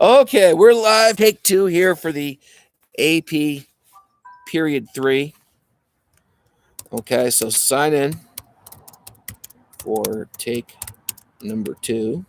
Okay, we're live. Take two here for the AP period 3. Okay, so sign in for take number 2.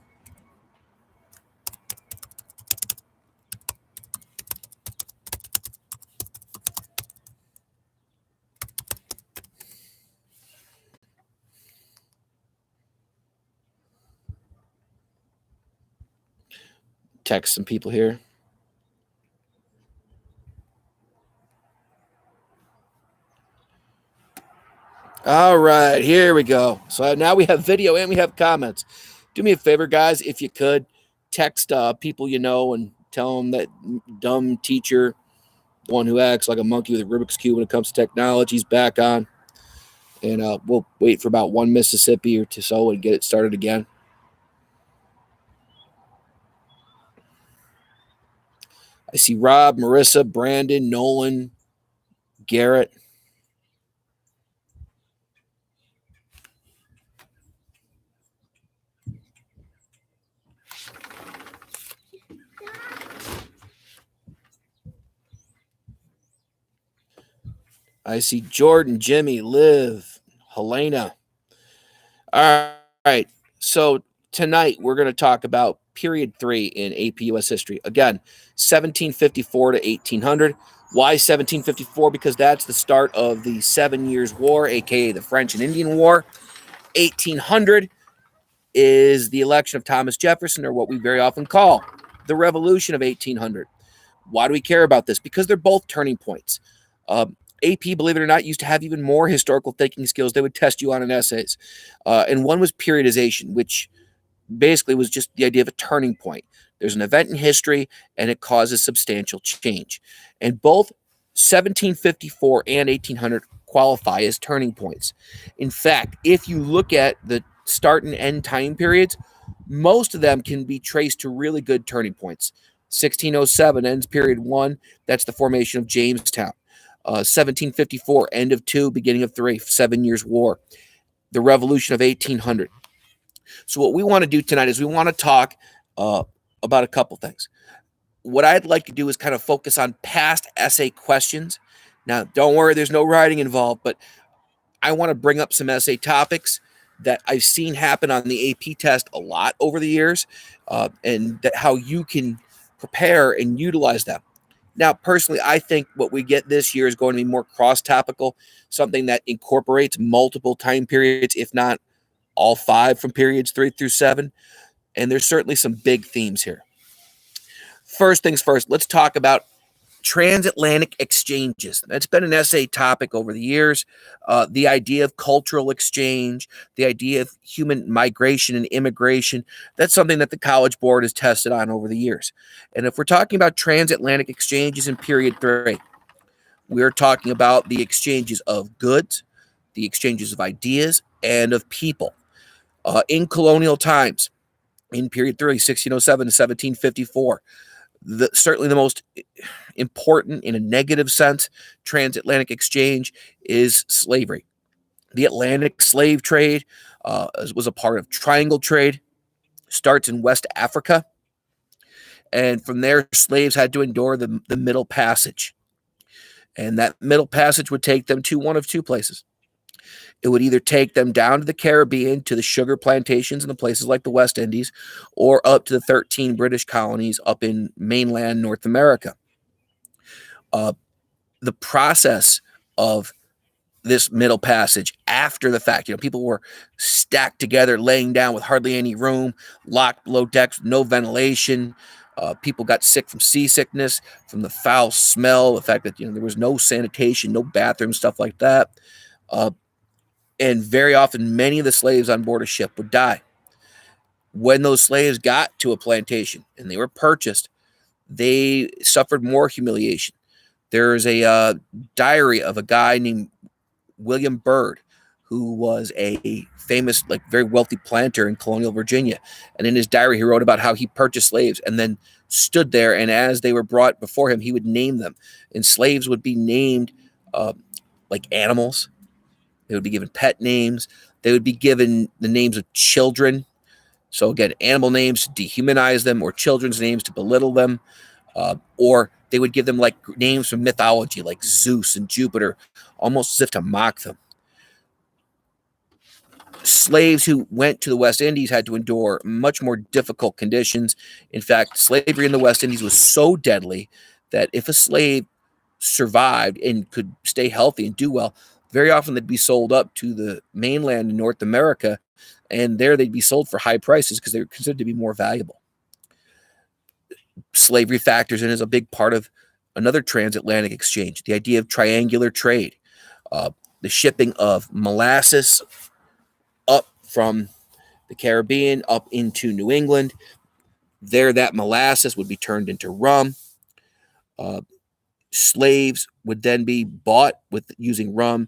Text some people here. All right, here we go. So now we have video and we have comments. Do me a favor, guys, if you could text people you know and tell them that dumb teacher, the one who acts like a monkey with a Rubik's Cube when it comes to technology, is back on. And we'll wait for about 1 Mississippi or so and get it started again. I see Rob, Marissa, Brandon, Nolan, Garrett. I see Jordan, Jimmy, Liv, Helena. All right. So tonight we're going to talk about period 3 in AP US history. Again, 1754 to 1800. Why 1754? Because that's the start of the 7 Years' War, aka the French and Indian War. 1800 is the election of Thomas Jefferson, or what we very often call the Revolution of 1800. Why do we care about this? Because they're both turning points. AP, believe it or not, used to have even more historical thinking skills. They would test you on in essays. And one was periodization, which basically was just the idea of a turning point. There's an event in history, and it causes substantial change. And both 1754 and 1800 qualify as turning points. In fact, if you look at the start and end time periods, most of them can be traced to really good turning points. 1607 ends period 1. That's the formation of Jamestown. 1754, end of 2, beginning of 3, 7 Years' War, the Revolution of 1800. So what we want to do tonight is we want to talk about a couple things. What I'd like to do is kind of focus on past essay questions. Now, don't worry, there's no writing involved, but I want to bring up some essay topics that I've seen happen on the AP test a lot over the years, and how you can prepare and utilize them. Now, personally, I think what we get this year is going to be more cross-topical, something that incorporates multiple time periods, if not all 5 from periods 3 through 7. And there's certainly some big themes here. First things first, let's talk about transatlantic exchanges. That's been an essay topic over the years. The idea of cultural exchange, the idea of human migration and immigration, that's something that the College Board has tested on over the years. And if we're talking about transatlantic exchanges in period 3, we're talking about the exchanges of goods, the exchanges of ideas, and of people. In colonial times, in period 3, 1607 to 1754, certainly the most important in a negative sense transatlantic exchange is slavery. The Atlantic slave trade was a part of triangle trade, starts in West Africa, and from there slaves had to endure the Middle Passage. And that Middle Passage would take them to one of 2 places. It would either take them down to the Caribbean, to the sugar plantations in the places like the West Indies, or up to the 13 British colonies up in mainland North America. The process of this Middle Passage after the fact, people were stacked together, laying down with hardly any room, locked below decks, no ventilation. People got sick from seasickness, from the foul smell, the fact that there was no sanitation, no bathroom, stuff like that. And very often, many of the slaves on board a ship would die. When those slaves got to a plantation and they were purchased, they suffered more humiliation. There's a diary of a guy named William Byrd, who was a famous, very wealthy planter in colonial Virginia. And in his diary, he wrote about how he purchased slaves and then stood there, and as they were brought before him, he would name them. And slaves would be named like animals. They would be given pet names. They would be given the names of children. So again, animal names to dehumanize them, or children's names to belittle them, or they would give them like names from mythology, like Zeus and Jupiter, almost as if to mock them. Slaves who went to the West Indies had to endure much more difficult conditions. In fact, slavery in the West Indies was so deadly that if a slave survived and could stay healthy and do well, very often they'd be sold up to the mainland in North America, and there they'd be sold for high prices because they were considered to be more valuable. Slavery factors in as a big part of another transatlantic exchange, the idea of triangular trade, the shipping of molasses up from the Caribbean up into New England. There, that molasses would be turned into rum. Slaves would then be bought with using rum,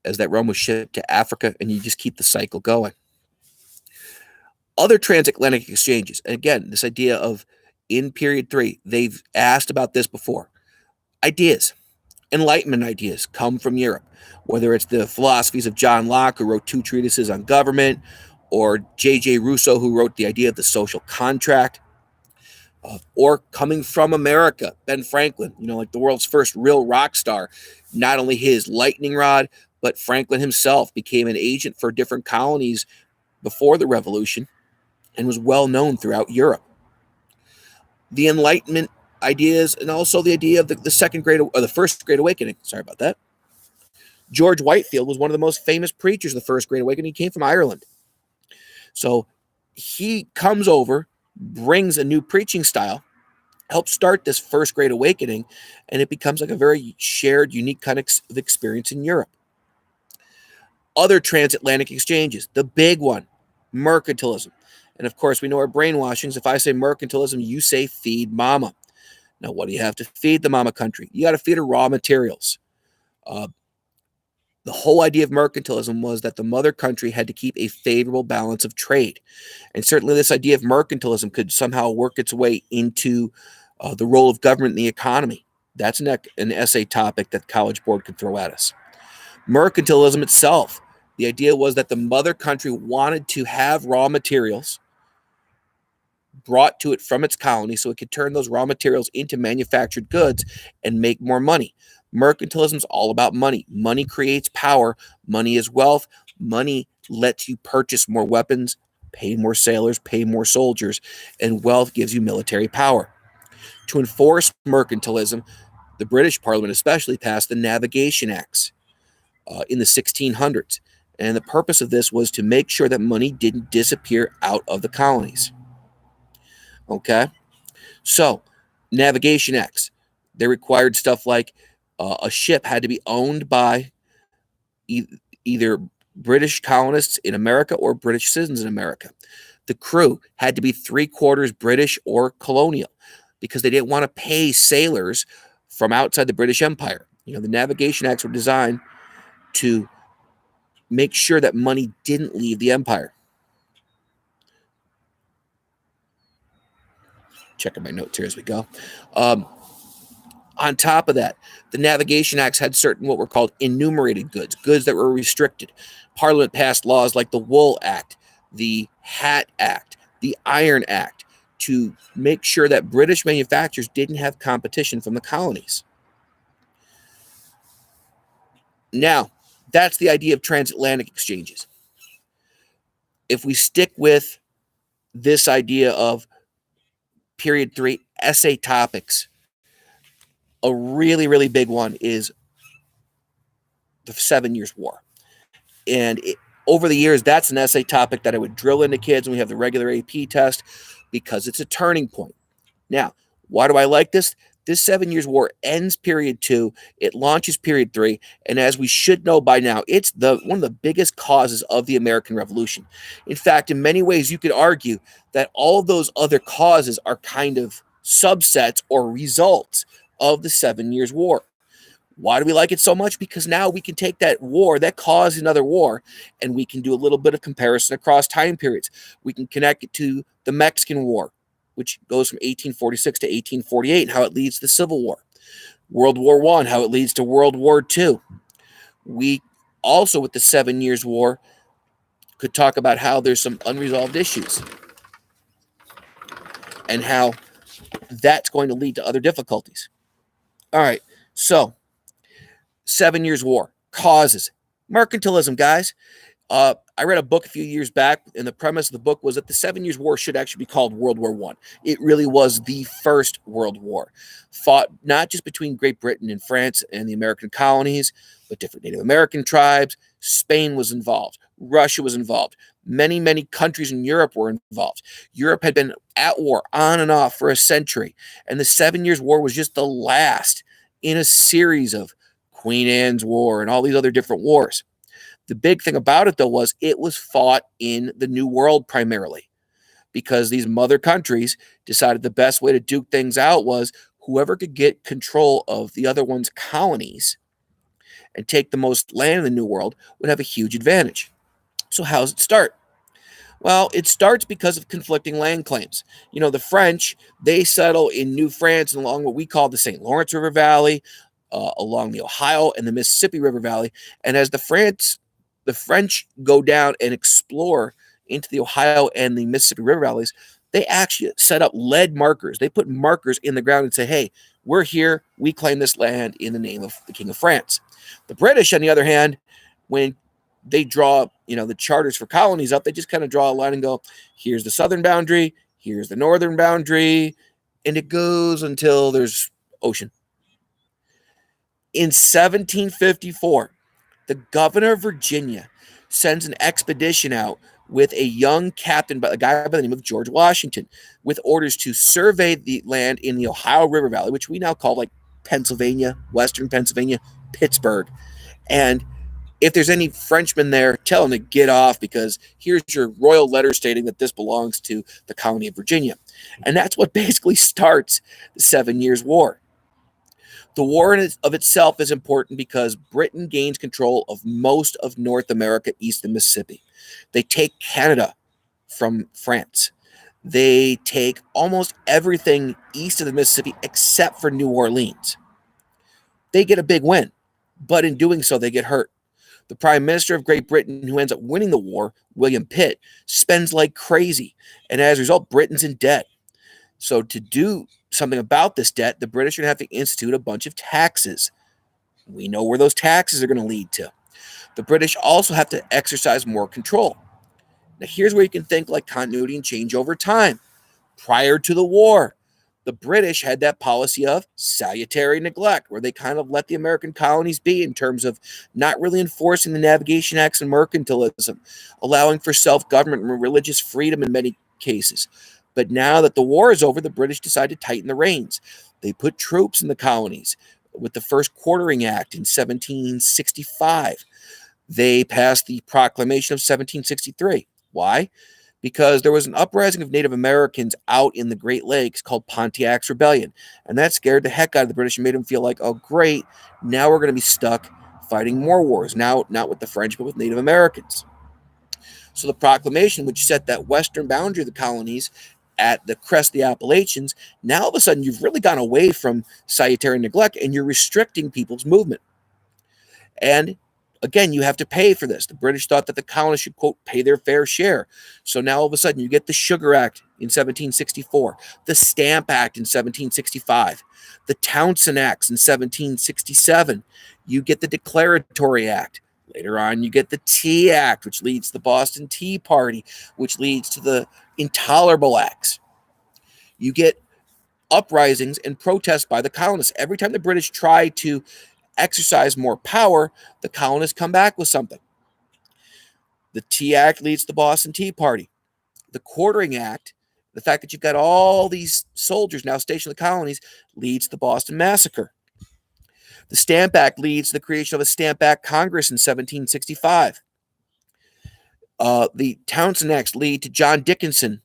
as that rum was shipped to Africa, and you just keep the cycle going. Other transatlantic exchanges, and again, this idea of in period 3, they've asked about this before. Ideas, Enlightenment ideas come from Europe, whether it's the philosophies of John Locke, who wrote 2 treatises on government, or J.J. Rousseau, who wrote the idea of the social contract, or coming from America, Ben Franklin, like the world's first real rock star. Not only his lightning rod, but Franklin himself became an agent for different colonies before the Revolution and was well known throughout Europe. The Enlightenment ideas, and also the idea of the first Great Awakening. Sorry about that. George Whitefield was one of the most famous preachers of the First Great Awakening. He came from Ireland. So he comes over, brings a new preaching style, helps start this First Great Awakening, and it becomes like a very shared, unique kind of experience in Europe. Other transatlantic exchanges, the big one, mercantilism. And of course, we know our brainwashings. If I say mercantilism, you say feed mama. Now, what do you have to feed the mama country? You got to feed her raw materials. The whole idea of mercantilism was that the mother country had to keep a favorable balance of trade. And certainly this idea of mercantilism could somehow work its way into the role of government in the economy. That's an essay topic that College Board could throw at us. Mercantilism itself, the idea was that the mother country wanted to have raw materials brought to it from its colony so it could turn those raw materials into manufactured goods and make more money. Mercantilism is all about money. Money creates power. Money is wealth. Money lets you purchase more weapons, pay more sailors, pay more soldiers, and wealth gives you military power. To enforce mercantilism, the British Parliament especially passed the Navigation Acts in the 1600s. And the purpose of this was to make sure that money didn't disappear out of the colonies. Okay? So, Navigation Acts, they required stuff like a ship had to be owned by either British colonists in America or British citizens in America. The crew had to be 3/4 British or colonial because they didn't want to pay sailors from outside the British Empire. The Navigation Acts were designed to make sure that money didn't leave the empire. Checking my notes here as we go. On top of that, the Navigation Acts had certain what were called enumerated goods, goods that were restricted. Parliament passed laws like the Wool Act, the Hat Act, the Iron Act, to make sure that British manufacturers didn't have competition from the colonies. Now, that's the idea of transatlantic exchanges. If we stick with this idea of period 3 essay topics, a really, really big one is the 7 Years' War. And over the years, that's an essay topic that I would drill into kids when we have the regular AP test because it's a turning point. Now, why do I like this? This 7 Years' War ends period 2. It launches period 3. And as we should know by now, it's one of the biggest causes of the American Revolution. In fact, in many ways, you could argue that all of those other causes are kind of subsets or results of the 7 Years' War. Why do we like it so much? Because now we can take that war that caused another war and we can do a little bit of comparison across time periods. We can connect it to the Mexican War, which goes from 1846 to 1848, and how it leads to the Civil War. World War I, how it leads to World War II. We also, with the 7 Years' War, could talk about how there's some unresolved issues and how that's going to lead to other difficulties. All right, so 7 Years' War, causes, mercantilism, guys. I read a book a few years back, and the premise of the book was that the 7 Years' War should actually be called World War I. It really was the first World War, fought not just between Great Britain and France and the American colonies, but different Native American tribes. Spain was involved. Russia was involved. Many, many countries in Europe were involved. Europe had been at war on and off for a century, and the 7 Years' War was just the last in a series of Queen Anne's War and all these other different wars. The big thing about it, though, was it was fought in the New World primarily because these mother countries decided the best way to duke things out was whoever could get control of the other one's colonies and take the most land in the New World would have a huge advantage. So how does it start? Well, it starts because of conflicting land claims. You know, the French, they settle in New France and along what we call the St. Lawrence River Valley, along the Ohio and the Mississippi River Valley. And as the French go down and explore into the Ohio and the Mississippi River valleys, they actually set up lead markers. They put markers in the ground and say, hey, we're here. We claim this land in the name of the King of France. The British, on the other hand, when they draw, the charters for colonies up, they just kind of draw a line and go, here's the southern boundary, here's the northern boundary, and it goes until there's ocean. In 1754, the governor of Virginia sends an expedition out with a young captain, a guy by the name of George Washington, with orders to survey the land in the Ohio River Valley, which we now call like Pennsylvania, Western Pennsylvania, Pittsburgh. And if there's any Frenchmen there, tell them to get off because here's your royal letter stating that this belongs to the colony of Virginia. And that's what basically starts the 7 Years' War. The war of itself is important because Britain gains control of most of North America east of Mississippi. They take Canada from France. They take almost everything east of the Mississippi except for New Orleans. They get a big win, but in doing so, they get hurt. The Prime Minister of Great Britain, who ends up winning the war, William Pitt, spends like crazy, and as a result, Britain's in debt. So to do something about this debt, the British are going to have to institute a bunch of taxes. We know where those taxes are going to lead to. The British also have to exercise more control. Now, here's where you can think like continuity and change over time. Prior to the war, the British had that policy of salutary neglect, where they kind of let the American colonies be in terms of not really enforcing the Navigation Acts and mercantilism, allowing for self-government and religious freedom in many cases. But now that the war is over, the British decide to tighten the reins. They put troops in the colonies with the First Quartering Act in 1765. They passed the Proclamation of 1763. Why? Because there was an uprising of Native Americans out in the Great Lakes called Pontiac's Rebellion. And that scared the heck out of the British and made them feel like, oh, great, now we're going to be stuck fighting more wars. Now, not with the French, but with Native Americans. So the proclamation, which set that western boundary of the colonies at the crest of the Appalachians, now all of a sudden you've really gone away from salutary neglect and you're restricting people's movement. And again, you have to pay for this. The British thought that the colonists should, quote, pay their fair share. So now all of a sudden you get the Sugar Act in 1764, the Stamp Act in 1765, the Townshend Acts in 1767. You get the Declaratory Act. Later on, you get the Tea Act, which leads to the Boston Tea Party, which leads to the Intolerable Acts. You get uprisings and protests by the colonists. Every time the British try to exercise more power, the colonists come back with something. The Tea Act leads to the Boston Tea Party. The Quartering Act, the fact that you've got all these soldiers now stationed in the colonies, leads to the Boston Massacre. The Stamp Act leads to the creation of a Stamp Act Congress in 1765. The Townshend Acts lead to John Dickinson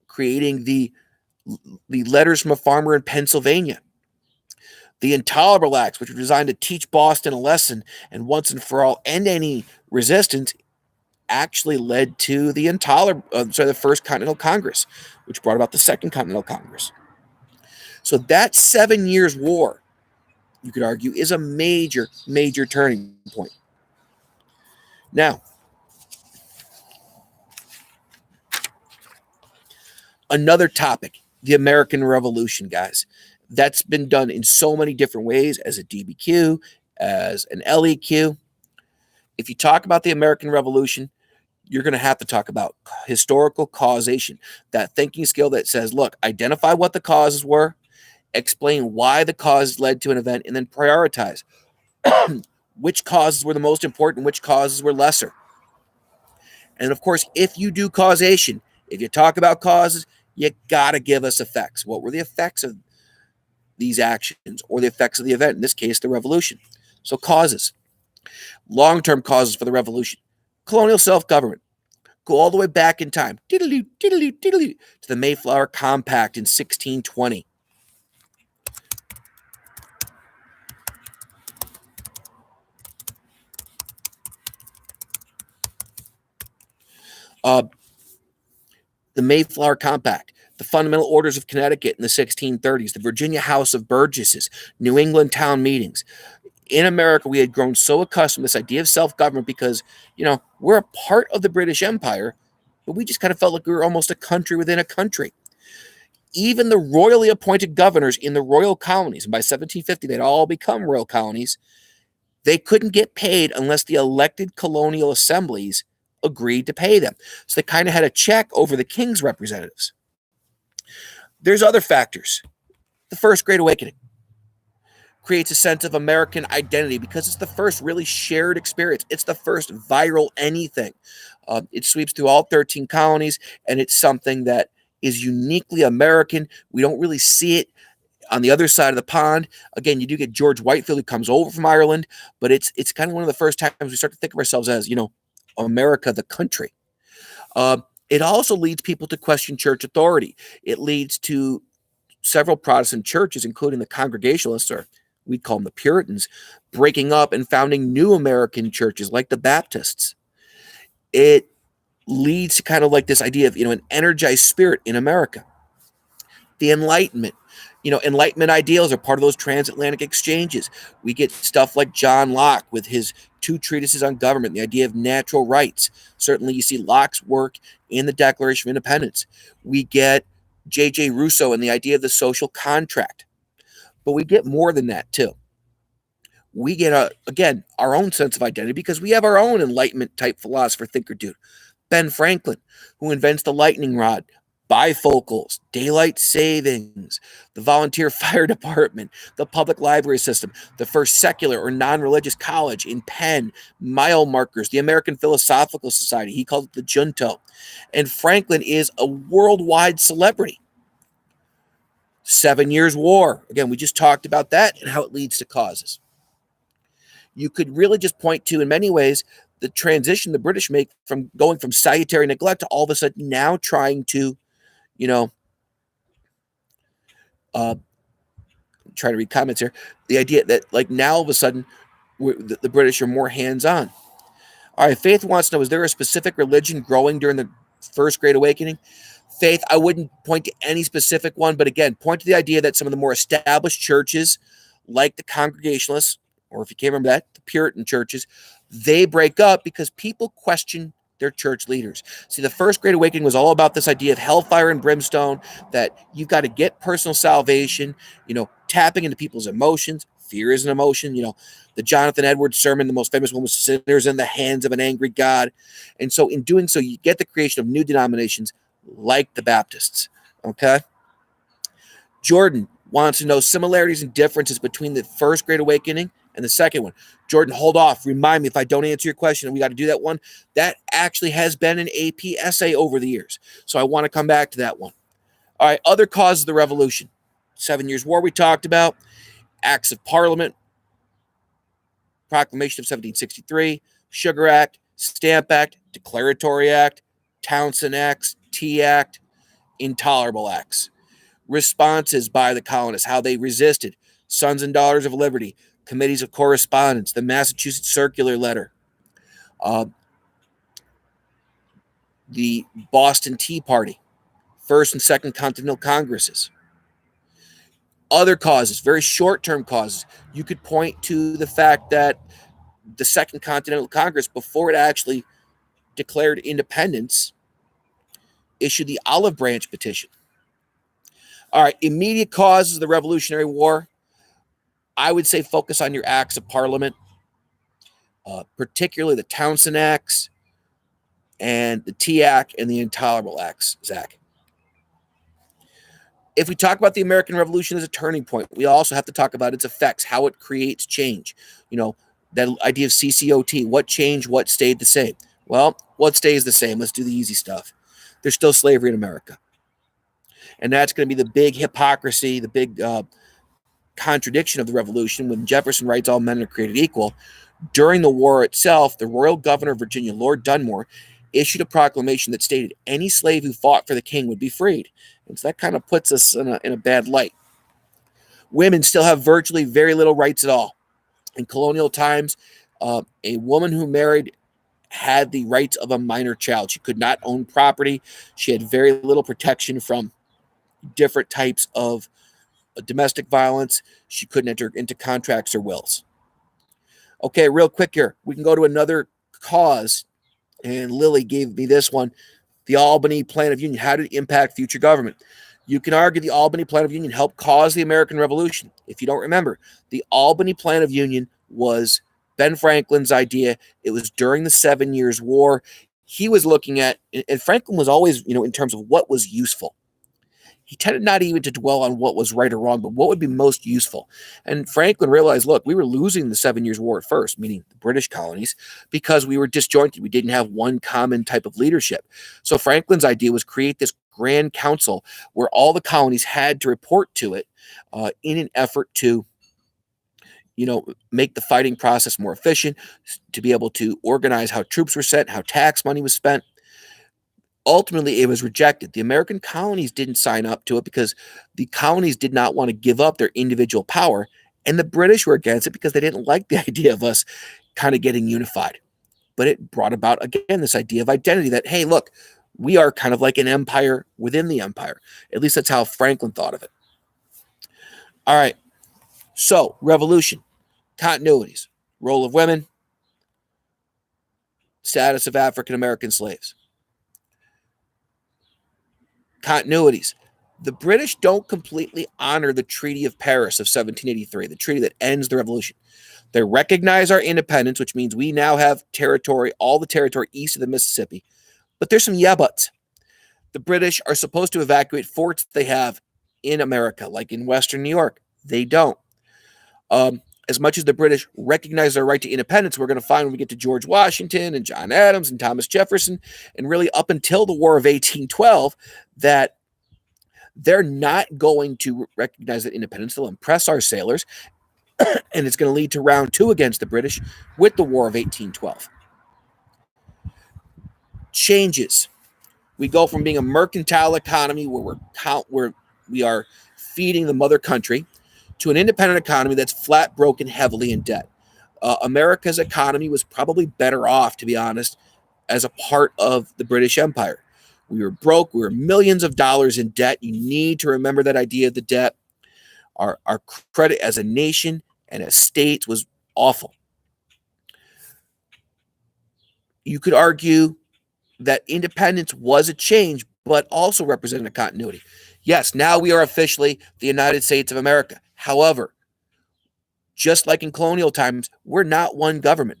creating the Letters from a Farmer in Pennsylvania. The Intolerable Acts, which were designed to teach Boston a lesson and once and for all end any resistance, actually led to the First Continental Congress, which brought about the Second Continental Congress. So that 7 Years' War, you could argue, is a major, major turning point. Now, Another topic, the American Revolution, guys. That's been done in so many different ways, as a DBQ, as an LEQ. If you talk about the American Revolution, you're going to have to talk about historical causation, that thinking skill that says, look, identify what the causes were, explain why the cause led to an event, and then prioritize which causes were the most important, which causes were lesser. And of course, if you do causation, if you talk about causes, you got to give us effects. What were the effects of these actions or the effects of the event? In this case, the revolution. So causes, long-term causes for the revolution, colonial self-government. Go all the way back in time, to the Mayflower Compact in 1620. The Mayflower Compact, the Fundamental Orders of Connecticut in the 1630s, the Virginia House of Burgesses, New England town meetings. In America, we had grown so accustomed to this idea of self-government because, we're a part of the British Empire, but we just kind of felt like we were almost a country within a country. Even the royally appointed governors in the royal colonies, and by 1750, they'd all become royal colonies, they couldn't get paid unless the elected colonial assemblies agreed to pay them. So they kind of had a check over the king's representatives. There's other factors. The First Great Awakening creates a sense of American identity because it's the first really shared experience. It's the first viral anything. It sweeps through all 13 colonies, and it's something that is uniquely American. We don't really see it on the other side of the pond. Again, you do get George Whitefield, who comes over from Ireland, but it's kind of one of the first times we start to think of ourselves as, America, the country. It also leads people to question church authority. It leads to several Protestant churches, including the Congregationalists, or we'd call them the Puritans, breaking up and founding new American churches like the Baptists. It leads to kind of like this idea of, an energized spirit in America. The Enlightenment. Enlightenment ideals are part of those transatlantic exchanges. We get stuff like John Locke with his 2 treatises on government, the idea of natural rights. Certainly you see Locke's work in the Declaration of Independence. We get J.J. Rousseau and the idea of the social contract. But we get more than that too. We get, again, our own sense of identity because we have our own Enlightenment type philosopher, thinker dude. Ben Franklin, who invents the lightning rod, bifocals, daylight savings, the volunteer fire department, the public library system, the first secular or non-religious college in Penn, mile markers, the American Philosophical Society. He called it the Junto. And Franklin is a worldwide celebrity. 7 Years' War. Again, we just talked about that and how it leads to causes. You could really just point to, in many ways, the transition the British make from going from salutary neglect to all of a sudden now trying to, try to read comments here. The idea that, like, now all of a sudden the British are more hands-on. All right, Faith wants to know, is there a specific religion growing during the First Great Awakening? Faith, I wouldn't point to any specific one, but again, point to the idea that some of the more established churches, like the Congregationalists, or if you can't remember that, the Puritan churches, they break up because people question their church leaders. See, the First Great Awakening was all about this idea of hellfire and brimstone, that you've got to get personal salvation, tapping into people's emotions. Fear is an emotion. The Jonathan Edwards sermon, the most famous one, was sinners in the hands of an angry God. And so in doing so, you get the creation of new denominations like the Baptists. Okay? Jordan wants to know similarities and differences between the First Great Awakening and the second one. Jordan, hold off. Remind me if I don't answer your question, and we got to do that one. That actually has been an AP essay over the years. So I want to come back to that one. All right, other causes of the revolution. 7 Years' War we talked about. Acts of Parliament. Proclamation of 1763. Sugar Act. Stamp Act. Declaratory Act. Townshend Acts. Tea Act. Intolerable Acts. Responses by the colonists, how they resisted. Sons and Daughters of Liberty. Committees of Correspondence, the Massachusetts Circular Letter, the Boston Tea Party, First and Second Continental Congresses. Other causes, very short-term causes. You could point to the fact that the Second Continental Congress, before it actually declared independence, issued the Olive Branch Petition. All right, immediate causes of the Revolutionary War. I would say focus on your acts of parliament, particularly the Townshend Acts and the Tea Act and the Intolerable Acts, Zach. If we talk about the American Revolution as a turning point, we also have to talk about its effects, how it creates change. You know, that idea of CCOT, what changed, what stayed the same. Well, what stays the same? Let's do the easy stuff. There's still slavery in America. And that's going to be the big hypocrisy, the big contradiction of the revolution when Jefferson writes all men are created equal. During the war itself, the royal governor of Virginia, Lord Dunmore, issued a proclamation that stated any slave who fought for the king would be freed. And so that kind of puts us in a bad light. Women still have virtually very little rights at all. In colonial times, a woman who married had the rights of a minor child. She could not own property. She had very little protection from different types of domestic violence. She couldn't enter into contracts or wills. Okay, real quick here. We can go to another cause, and Lily gave me this one. The Albany Plan of Union. How did it impact future government? You can argue the Albany Plan of Union helped cause the American Revolution. If you don't remember, the Albany Plan of Union was Ben Franklin's idea. It was during the 7 Years' War. He was looking at, and Franklin was always, in terms of what was useful. He tended not even to dwell on what was right or wrong, but what would be most useful. And Franklin realized, look, we were losing the 7 Years' War at first, meaning the British colonies, because we were disjointed. We didn't have one common type of leadership. So Franklin's idea was create this grand council where all the colonies had to report to it in an effort to make the fighting process more efficient, to be able to organize how troops were sent, how tax money was spent. Ultimately, it was rejected. The American colonies didn't sign up to it because the colonies did not want to give up their individual power, and the British were against it because they didn't like the idea of us kind of getting unified. But it brought about, again, this idea of identity that, hey, look, we are kind of like an empire within the empire. At least that's how Franklin thought of it. All right. So, revolution, continuities, role of women, status of African American slaves. Continuities. The British don't completely honor the Treaty of Paris of 1783, the treaty that ends the revolution. They recognize our independence, which means we now have territory, all the territory east of the Mississippi. But there's some yeah buts. The British are supposed to evacuate forts they have in America, like in Western New York. They don't. As much as the British recognize their right to independence, we're going to find when we get to George Washington and John Adams and Thomas Jefferson, and really up until the War of 1812, that they're not going to recognize that independence. They'll impress our sailors, and it's going to lead to round two against the British with the War of 1812. Changes. We go from being a mercantile economy where we are feeding the mother country to an independent economy that's flat broken heavily in debt. America's economy was probably better off, to be honest, as a part of the British Empire. We were broke. We were millions of dollars in debt. You need to remember that idea of the debt. Our credit as a nation and as states was awful. You could argue that independence was a change, but also represented a continuity. Yes, now we are officially the United States of America. However, just like in colonial times, we're not one government.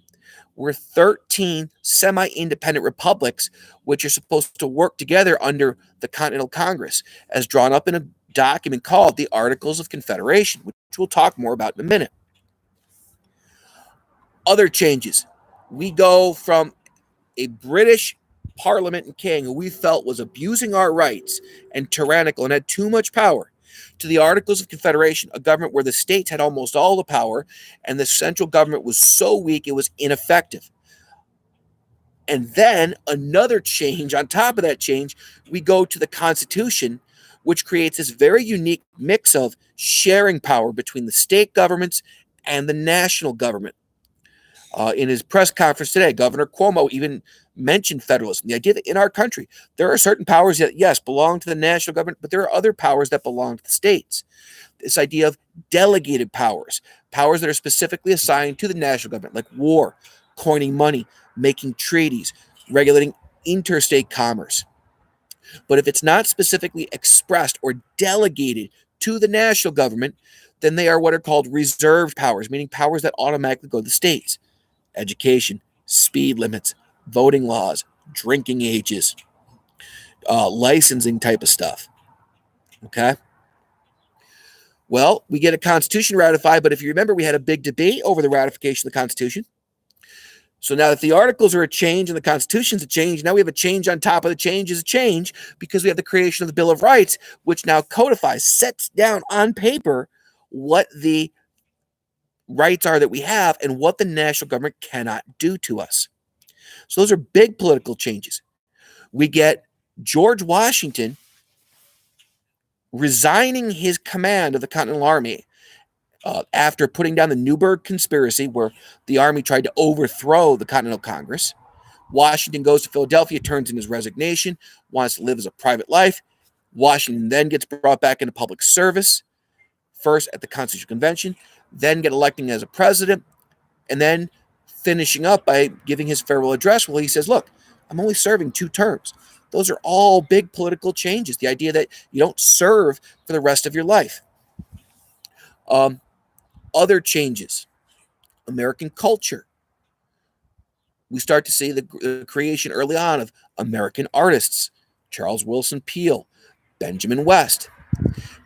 We're 13 semi-independent republics, which are supposed to work together under the Continental Congress, as drawn up in a document called the Articles of Confederation, which we'll talk more about in a minute. Other changes. We go from a British Parliament and king who we felt was abusing our rights and tyrannical and had too much power, to the Articles of Confederation, a government where the states had almost all the power and the central government was so weak it was ineffective. And then another change on top of that change, we go to the Constitution, which creates this very unique mix of sharing power between the state governments and the national government. In his press conference today, Governor Cuomo even mentioned federalism, the idea that in our country, there are certain powers that, yes, belong to the national government, but there are other powers that belong to the states. This idea of delegated powers, powers that are specifically assigned to the national government, like war, coining money, making treaties, regulating interstate commerce. But if it's not specifically expressed or delegated to the national government, then they are what are called reserved powers, meaning powers that automatically go to the states. Education, speed limits, voting laws, drinking ages, licensing type of stuff. Okay. Well, we get a constitution ratified, but if you remember, we had a big debate over the ratification of the Constitution. So now that the articles are a change and the Constitution's a change, now we have a change on top of the change is a change because we have the creation of the Bill of Rights, which now codifies, sets down on paper what the rights are that we have and what the national government cannot do to us. So those are big political changes. We get George Washington resigning his command of the Continental Army after putting down the Newburgh Conspiracy, where the Army tried to overthrow the Continental Congress. Washington goes to Philadelphia, turns in his resignation, wants to live as a private life. Washington then gets brought back into public service, first at the Constitutional Convention, then get elected as a president, and then finishing up by giving his farewell address. Well, he says, look, I'm only serving 2 terms. Those are all big political changes. The idea that you don't serve for the rest of your life. Other changes, American culture. We start to see the creation early on of American artists, Charles Wilson Peale, Benjamin West.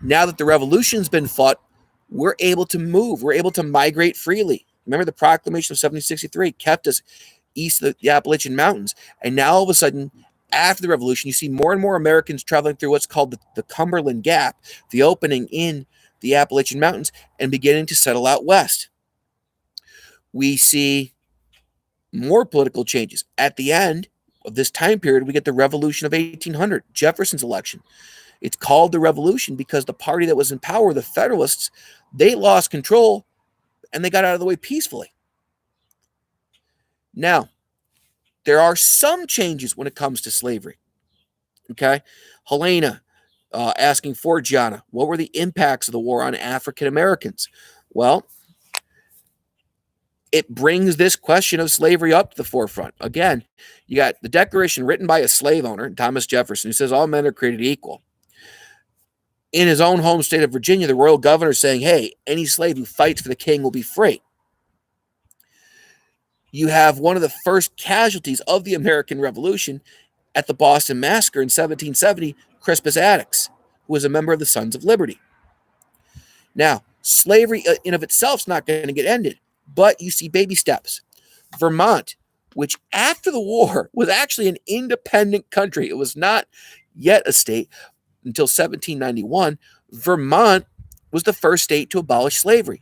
Now that the revolution's been fought, we're able to move. We're able to migrate freely. Remember the proclamation of 1763 kept us east of the Appalachian Mountains. And now all of a sudden, after the revolution, you see more and more Americans traveling through what's called the Cumberland Gap, the opening in the Appalachian Mountains, and beginning to settle out west. We see more political changes. At the end of this time period, we get the Revolution of 1800, Jefferson's election. It's called the Revolution because the party that was in power, the Federalists, they lost control and they got out of the way peacefully. Now, there are some changes when it comes to slavery. Okay? Helena asking for Gianna, what were the impacts of the war on African Americans? Well, it brings this question of slavery up to the forefront. Again, you got the Declaration written by a slave owner, Thomas Jefferson, who says all men are created equal. In his own home state of Virginia, the royal governor saying, hey, any slave who fights for the king will be free. You have one of the first casualties of the American Revolution at the Boston Massacre in 1770, Crispus Attucks, who was a member of the Sons of Liberty. Now, slavery in of itself is not going to get ended, but you see baby steps. Vermont, which after the war was actually an independent country, it was not yet a state until 1791, Vermont was the first state to abolish slavery.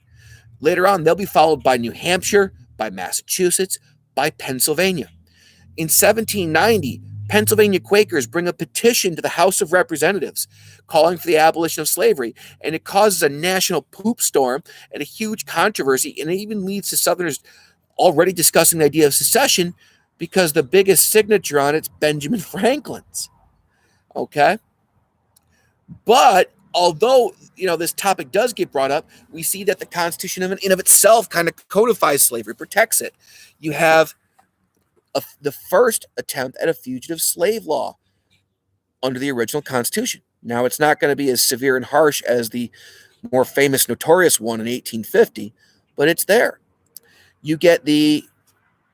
Later on, they'll be followed by New Hampshire, by Massachusetts, by Pennsylvania. In 1790, Pennsylvania Quakers bring a petition to the House of Representatives calling for the abolition of slavery, and it causes a national poop storm and a huge controversy, and it even leads to Southerners already discussing the idea of secession because the biggest signature on it's Benjamin Franklin's. Okay? But although, this topic does get brought up, we see that the Constitution in of itself kind of codifies slavery, protects it. You have the first attempt at a fugitive slave law under the original Constitution. Now, it's not going to be as severe and harsh as the more famous, notorious one in 1850, but it's there. You get the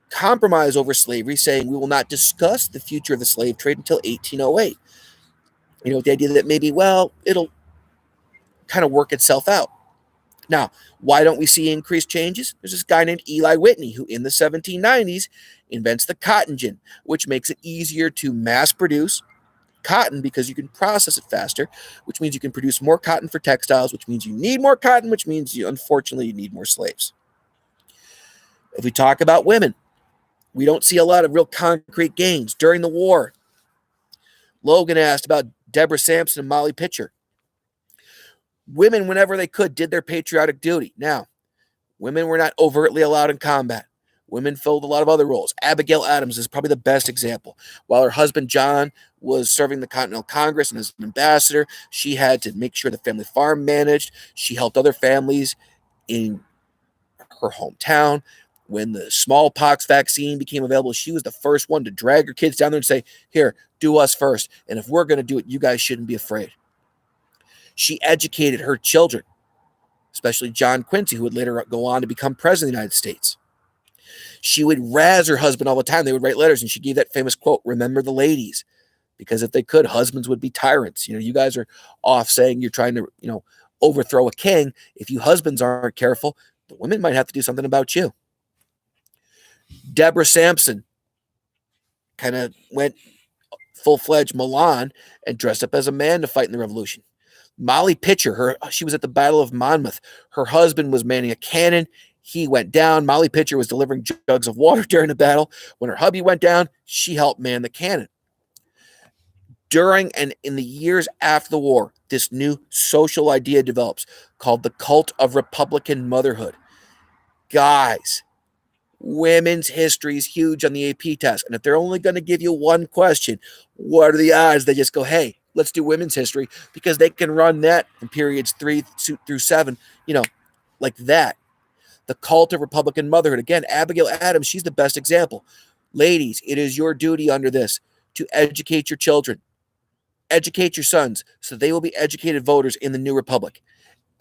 compromise over slavery saying we will not discuss the future of the slave trade until 1808. With the idea that maybe, it'll kind of work itself out. Now, why don't we see increased changes? There's this guy named Eli Whitney who in the 1790s invents the cotton gin, which makes it easier to mass produce cotton because you can process it faster, which means you can produce more cotton for textiles, which means you need more cotton, which means unfortunately you need more slaves. If we talk about women, we don't see a lot of real concrete gains. During the war, Logan asked about Deborah Sampson and Molly Pitcher. Women, whenever they could, did their patriotic duty. Now, women were not overtly allowed in combat. Women filled a lot of other roles. Abigail Adams is probably the best example. While her husband, John, was serving the Continental Congress and as an ambassador, she had to make sure the family farm managed. She helped other families in her hometown. When the smallpox vaccine became available, she was the first one to drag her kids down there and say, here, do us first. And if we're going to do it, you guys shouldn't be afraid. She educated her children, especially John Quincy, who would later go on to become president of the United States. She would razz her husband all the time. They would write letters, and she gave that famous quote, "Remember the ladies," because if they could, husbands would be tyrants. You guys are off saying you're trying to, overthrow a king. If you husbands aren't careful, the women might have to do something about you. Deborah Sampson kind of went full-fledged Milan and dressed up as a man to fight in the revolution. Molly Pitcher, she was at the Battle of Monmouth. Her husband was manning a cannon. He went down. Molly Pitcher was delivering jugs of water during the battle. When her hubby went down, she helped man the cannon. During and in the years after the war, this new social idea develops called the cult of Republican motherhood. Guys, women's history is huge on the AP test. And if they're only going to give you one question, what are the odds they just go, hey, let's do women's history, because they can run that in periods 3 through 7, like that. The cult of Republican motherhood. Again, Abigail Adams, she's the best example. Ladies, it is your duty under this to educate your children. Educate your sons so they will be educated voters in the new republic.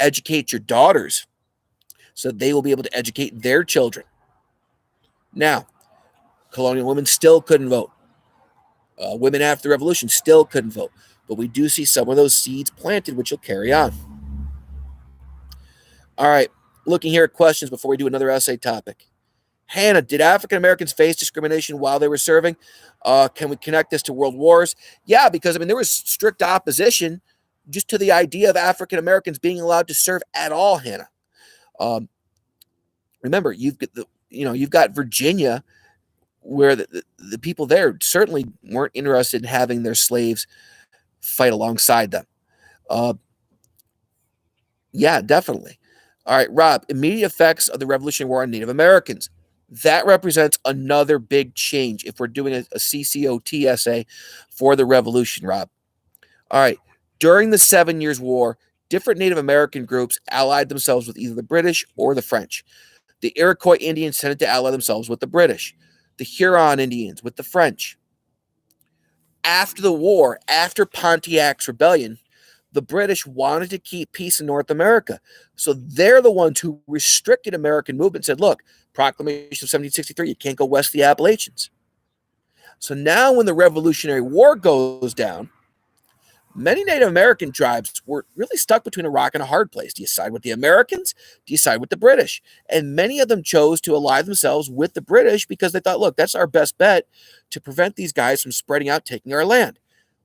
Educate your daughters so they will be able to educate their children. Now, colonial women still couldn't vote. Women after the revolution still couldn't vote. But we do see some of those seeds planted, which will carry on. All right, looking here at questions before we do another essay topic. Hannah, did African Americans face discrimination while they were serving? Can we connect this to world wars? Yeah, because there was strict opposition just to the idea of African Americans being allowed to serve at all, Hannah. Remember, you've got Virginia, where the people there certainly weren't interested in having their slaves fight alongside them. Yeah, definitely. All right, Rob, immediate effects of the Revolutionary War on Native Americans. That represents another big change if we're doing a CCOT essay for the Revolution, Rob. All right, during the 7 Years' War, different Native American groups allied themselves with either the British or the French. The Iroquois Indians tended to ally themselves with the British. The Huron Indians with the French. After the war, after Pontiac's rebellion, the British wanted to keep peace in North America. So they're the ones who restricted American movement, said, look, Proclamation of 1763, you can't go west of the Appalachians. So now when the Revolutionary War goes down, many Native American tribes were really stuck between a rock and a hard place. Do you side with the Americans? Do you side with the British? And many of them chose to ally themselves with the British because they thought, look, that's our best bet to prevent these guys from spreading out, taking our land.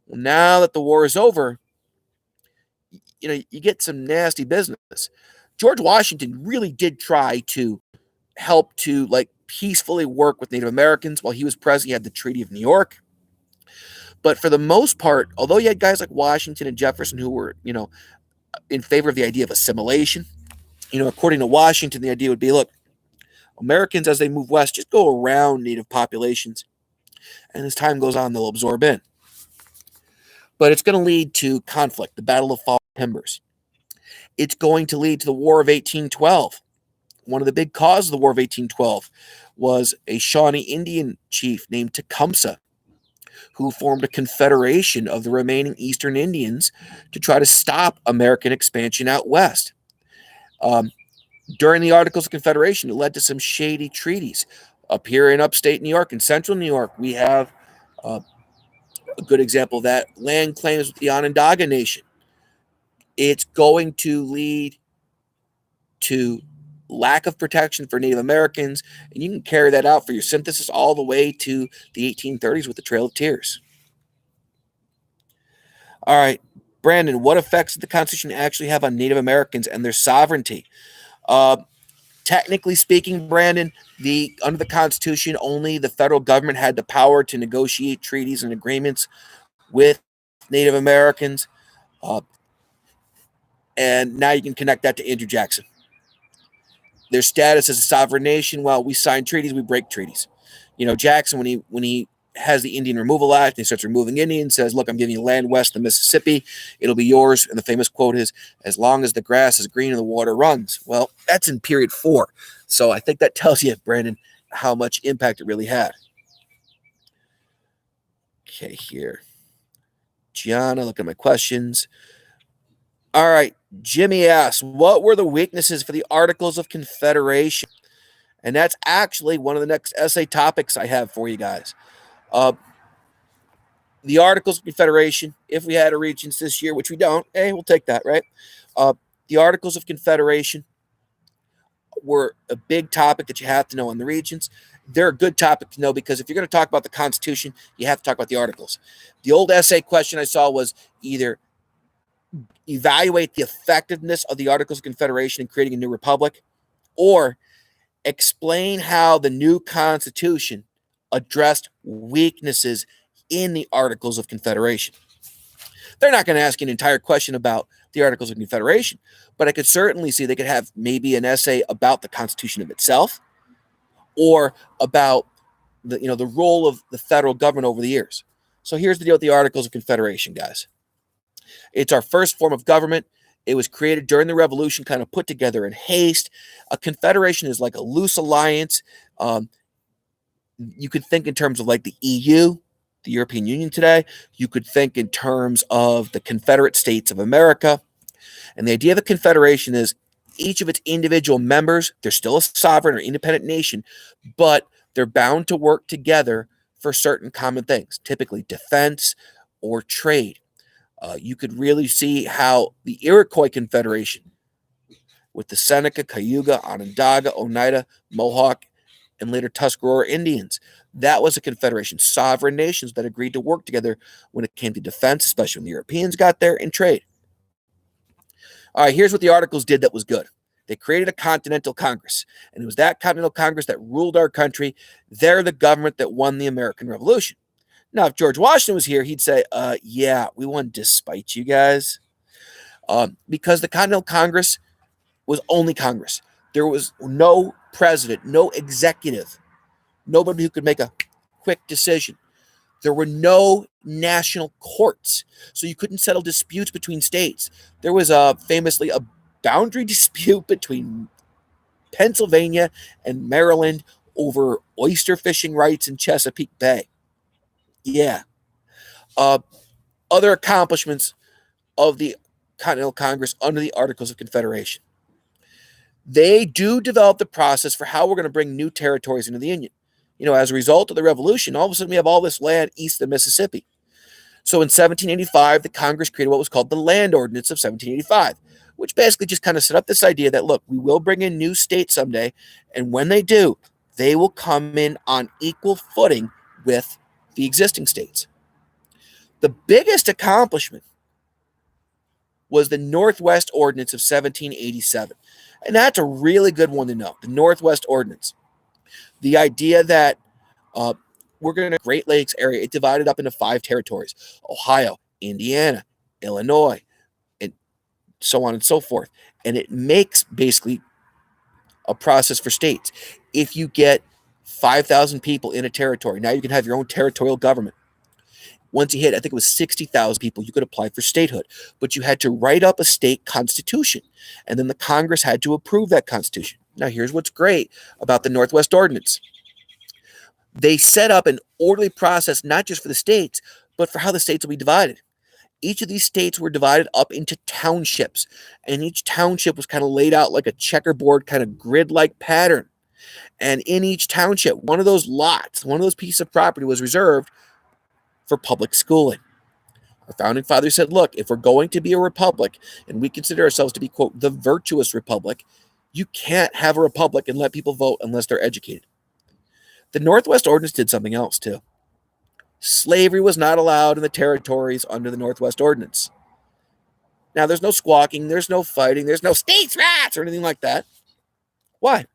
Well, now that the war is over, you get some nasty business. George Washington really did try to help to peacefully work with Native Americans while he was president. He had the Treaty of New York. But for the most part, although you had guys like Washington and Jefferson who were, in favor of the idea of assimilation, according to Washington, the idea would be, look, Americans, as they move west, just go around native populations. And as time goes on, they'll absorb in. But it's going to lead to conflict, the Battle of Fall Timbers. It's going to lead to the War of 1812. One of the big causes of the War of 1812 was a Shawnee Indian chief named Tecumseh, who formed a confederation of the remaining Eastern Indians to try to stop American expansion out west. During the Articles of Confederation, it led to some shady treaties. Up here in upstate New York, in central New York, we have a good example of that. Land claims with the Onondaga Nation. It's going to lead to lack of protection for Native Americans, and you can carry that out for your synthesis all the way to the 1830s with the Trail of Tears. All right, Brandon, what effects did the Constitution actually have on Native Americans and their sovereignty? Technically speaking, Brandon, under the Constitution, only the federal government had the power to negotiate treaties and agreements with Native Americans. And now you can connect that to Andrew Jackson. Their status as a sovereign nation, well, we sign treaties, we break treaties. Jackson, when he has the Indian Removal Act and he starts removing Indians, says, look, I'm giving you land west of the Mississippi. It'll be yours. And the famous quote is, as long as the grass is green and the water runs. Well, that's in period 4. So I think that tells you, Brandon, how much impact it really had. Okay, here. Gianna, look at my questions. All right. Jimmy asks, what were the weaknesses for the Articles of Confederation? And that's actually one of the next essay topics I have for you guys. The Articles of Confederation, if we had a regents this year, which we don't, hey, we'll take that, right? The Articles of Confederation were a big topic that you have to know on the regents. They're a good topic to know because if you're going to talk about the Constitution, you have to talk about the Articles. The old essay question I saw was either evaluate the effectiveness of the Articles of Confederation in creating a new republic, or explain how the new Constitution addressed weaknesses in the Articles of Confederation. They're not going to ask you an entire question about the Articles of Confederation, but I could certainly see they could have maybe an essay about the Constitution of itself, or about the role of the federal government over the years. So here's the deal with the Articles of Confederation, guys. It's our first form of government. It was created during the Revolution, kind of put together in haste. A confederation is like a loose alliance. You could think in terms of like the EU, the European Union today. You could think in terms of the Confederate States of America. And the idea of a confederation is each of its individual members, they're still a sovereign or independent nation, but they're bound to work together for certain common things, typically defense or trade. You could really see how the Iroquois Confederation, with the Seneca, Cayuga, Onondaga, Oneida, Mohawk, and later Tuscarora Indians, that was a confederation, sovereign nations that agreed to work together when it came to defense, especially when the Europeans got there, and trade. All right, here's what the Articles did that was good. They created a Continental Congress, and it was that Continental Congress that ruled our country. They're the government that won the American Revolution. Now, if George Washington was here, he'd say, yeah, we won despite you guys. Because the Continental Congress was only Congress. There was no president, no executive, nobody who could make a quick decision. There were no national courts, so you couldn't settle disputes between states. There was famously a boundary dispute between Pennsylvania and Maryland over oyster fishing rights in Chesapeake Bay. Yeah. Other accomplishments of the Continental Congress under the Articles of Confederation. They do develop the process for how we're going to bring new territories into the Union. As a result of the Revolution, all of a sudden we have all this land east of the Mississippi. So in 1785, the Congress created what was called the Land Ordinance of 1785, which basically just kind of set up this idea that, look, we will bring in new states someday, and when they do, they will come in on equal footing with the existing states. The biggest accomplishment was the Northwest Ordinance of 1787. And that's a really good one to know, the Northwest Ordinance. The idea that we're going to Great Lakes area, it divided up into 5 territories: Ohio, Indiana, Illinois, and so on and so forth. And it makes basically a process for states. If you get 5,000 people in a territory, now you can have your own territorial government. Once you hit, I think it was 60,000 people, you could apply for statehood. But you had to write up a state constitution, and then the Congress had to approve that constitution. Now, here's what's great about the Northwest Ordinance. They set up an orderly process, not just for the states, but for how the states will be divided. Each of these states were divided up into townships, and each township was kind of laid out like a checkerboard kind of grid-like pattern. And in each township, one of those lots, one of those pieces of property was reserved for public schooling. Our founding fathers said, look, if we're going to be a republic, and we consider ourselves to be, quote, the virtuous republic, you can't have a republic and let people vote unless they're educated. The Northwest Ordinance did something else, too. Slavery was not allowed in the territories under the Northwest Ordinance. Now, there's no squawking, there's no fighting, there's no states' rights or anything like that. Why?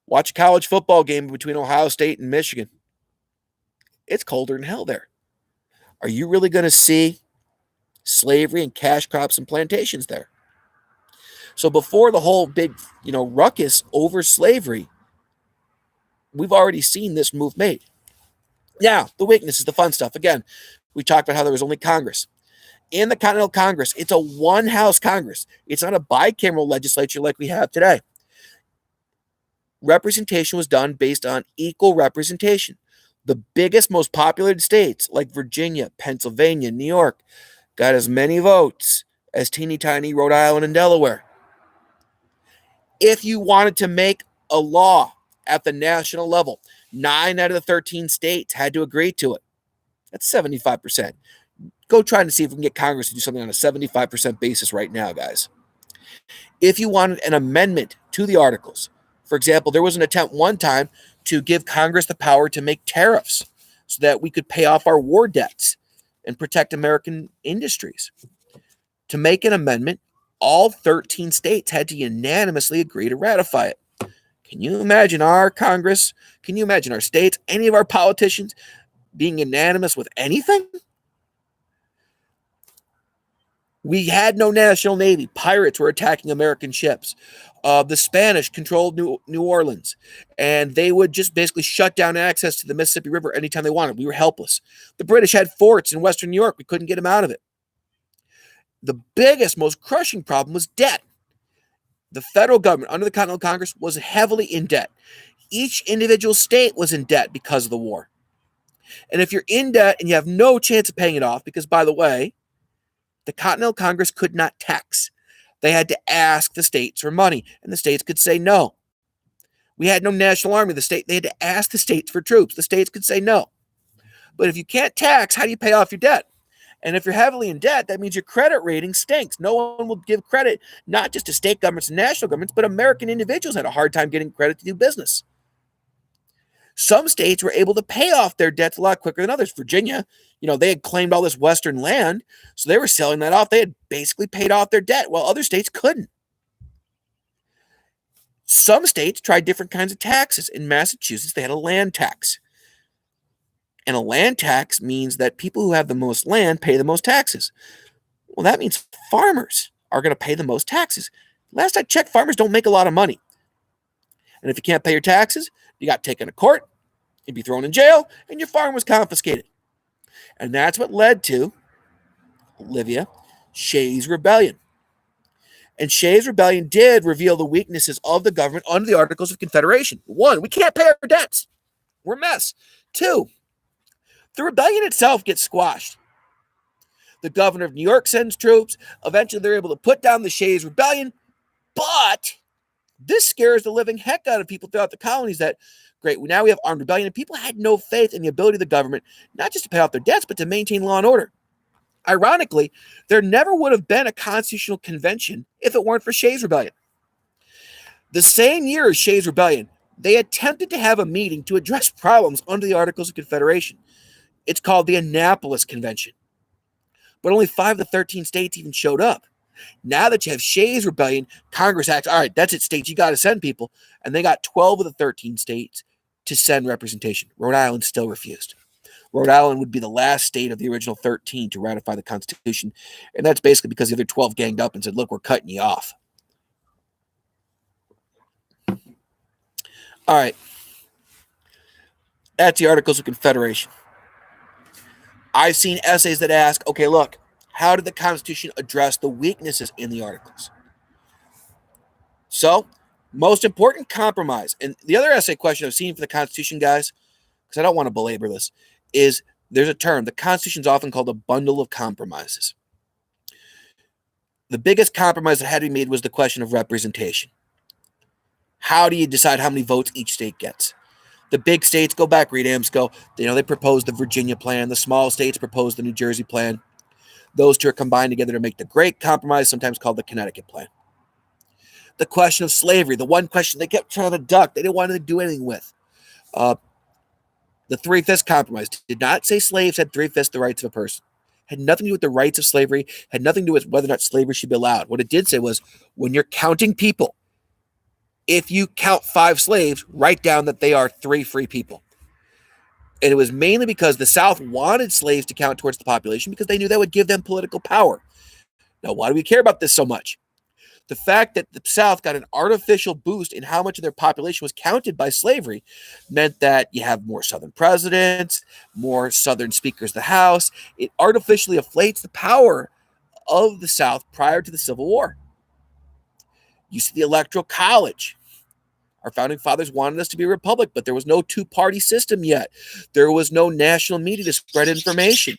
Watch a college football game between Ohio State and Michigan. It's colder than hell there. Are you really going to see slavery and cash crops and plantations there? So before the whole big, ruckus over slavery, we've already seen this move made. Now, the weakness is the fun stuff. Again, we talked about how there was only Congress. In the Continental Congress, it's a one-house Congress. It's not a bicameral legislature like we have today. Representation was done based on equal representation. The biggest, most populated states like Virginia, Pennsylvania, New York got as many votes as teeny tiny Rhode Island and Delaware. If you wanted to make a law at the national level, 9 out of the 13 states had to agree to it. That's 75%. Go try to see if we can get Congress to do something on a 75% basis right now, guys. If you wanted an amendment to the articles, for example, there was an attempt one time to give Congress the power to make tariffs so that we could pay off our war debts and protect American industries. To make an amendment, all 13 states had to unanimously agree to ratify it. Can you imagine our Congress? Can you imagine our states, any of our politicians being unanimous with anything? We had no national navy. Pirates were attacking American ships. The Spanish controlled New Orleans, and they would just basically shut down access to the Mississippi River anytime they wanted. We were helpless. The British had forts in Western New York. We couldn't get them out of it. The biggest, most crushing problem was debt. The federal government, under the Continental Congress, was heavily in debt. Each individual state was in debt because of the war. And if you're in debt and you have no chance of paying it off, because, by the way, the Continental Congress could not tax. They had to ask the states for money, and the states could say no. We had no national army. They had to ask the states for troops. The states could say no. But if you can't tax, how do you pay off your debt? And if you're heavily in debt, that means your credit rating stinks. No one will give credit, not just to state governments and national governments, but American individuals had a hard time getting credit to do business. Some states were able to pay off their debts a lot quicker than others. Virginia, they had claimed all this Western land, so they were selling that off. They had basically paid off their debt, while other states couldn't. Some states tried different kinds of taxes. In Massachusetts, they had a land tax. And a land tax means that people who have the most land pay the most taxes. Well, that means farmers are going to pay the most taxes. Last I checked, farmers don't make a lot of money. And if you can't pay your taxes, you got taken to court, you'd be thrown in jail, and your farm was confiscated. And that's what led to, Olivia, Shays' Rebellion. And Shays' Rebellion did reveal the weaknesses of the government under the Articles of Confederation. 1, we can't pay our debts. We're a mess. 2, the rebellion itself gets squashed. The governor of New York sends troops. Eventually, they're able to put down the Shays' Rebellion. But this scares the living heck out of people throughout the colonies that, great, now we have armed rebellion. And people had no faith in the ability of the government, not just to pay off their debts, but to maintain law and order. Ironically, there never would have been a constitutional convention if it weren't for Shays' Rebellion. The same year as Shays' Rebellion, they attempted to have a meeting to address problems under the Articles of Confederation. It's called the Annapolis Convention. But only 5 of the 13 states even showed up. Now that you have Shays' Rebellion, Congress acts, all right, that's it, states, you got to send people. And they got 12 of the 13 states to send representation. Rhode Island still refused. Rhode Island would be the last state of the original 13 to ratify the Constitution. And that's basically because the other 12 ganged up and said, look, we're cutting you off. All right. That's the Articles of Confederation. I've seen essays that ask, okay, look, how did the Constitution address the weaknesses in the Articles? So, most important compromise, and the other essay question I've seen for the Constitution, guys, because I don't want to belabor this, is there's a term. The Constitution is often called a bundle of compromises. The biggest compromise that had to be made was the question of representation. How do you decide how many votes each state gets? The big states, go back, read AMSCO, they proposed the Virginia plan. The small states proposed the New Jersey plan. Those two are combined together to make the great compromise, sometimes called the Connecticut plan. The question of slavery, the one question they kept trying to duck, they didn't want to do anything with. The 3/5 compromise did not say slaves had 3/5 the rights of a person. Had nothing to do with the rights of slavery, had nothing to do with whether or not slavery should be allowed. What it did say was, when you're counting people, if you count 5 slaves, write down that they are 3 free people. And it was mainly because the South wanted slaves to count towards the population because they knew that would give them political power. Now, why do we care about this so much? The fact that the South got an artificial boost in how much of their population was counted by slavery meant that you have more Southern presidents, more Southern speakers of the House. It artificially inflates the power of the South prior to the Civil War. You see the Electoral College. Our founding fathers wanted us to be a republic, but there was no two-party system yet. There was no national media to spread information.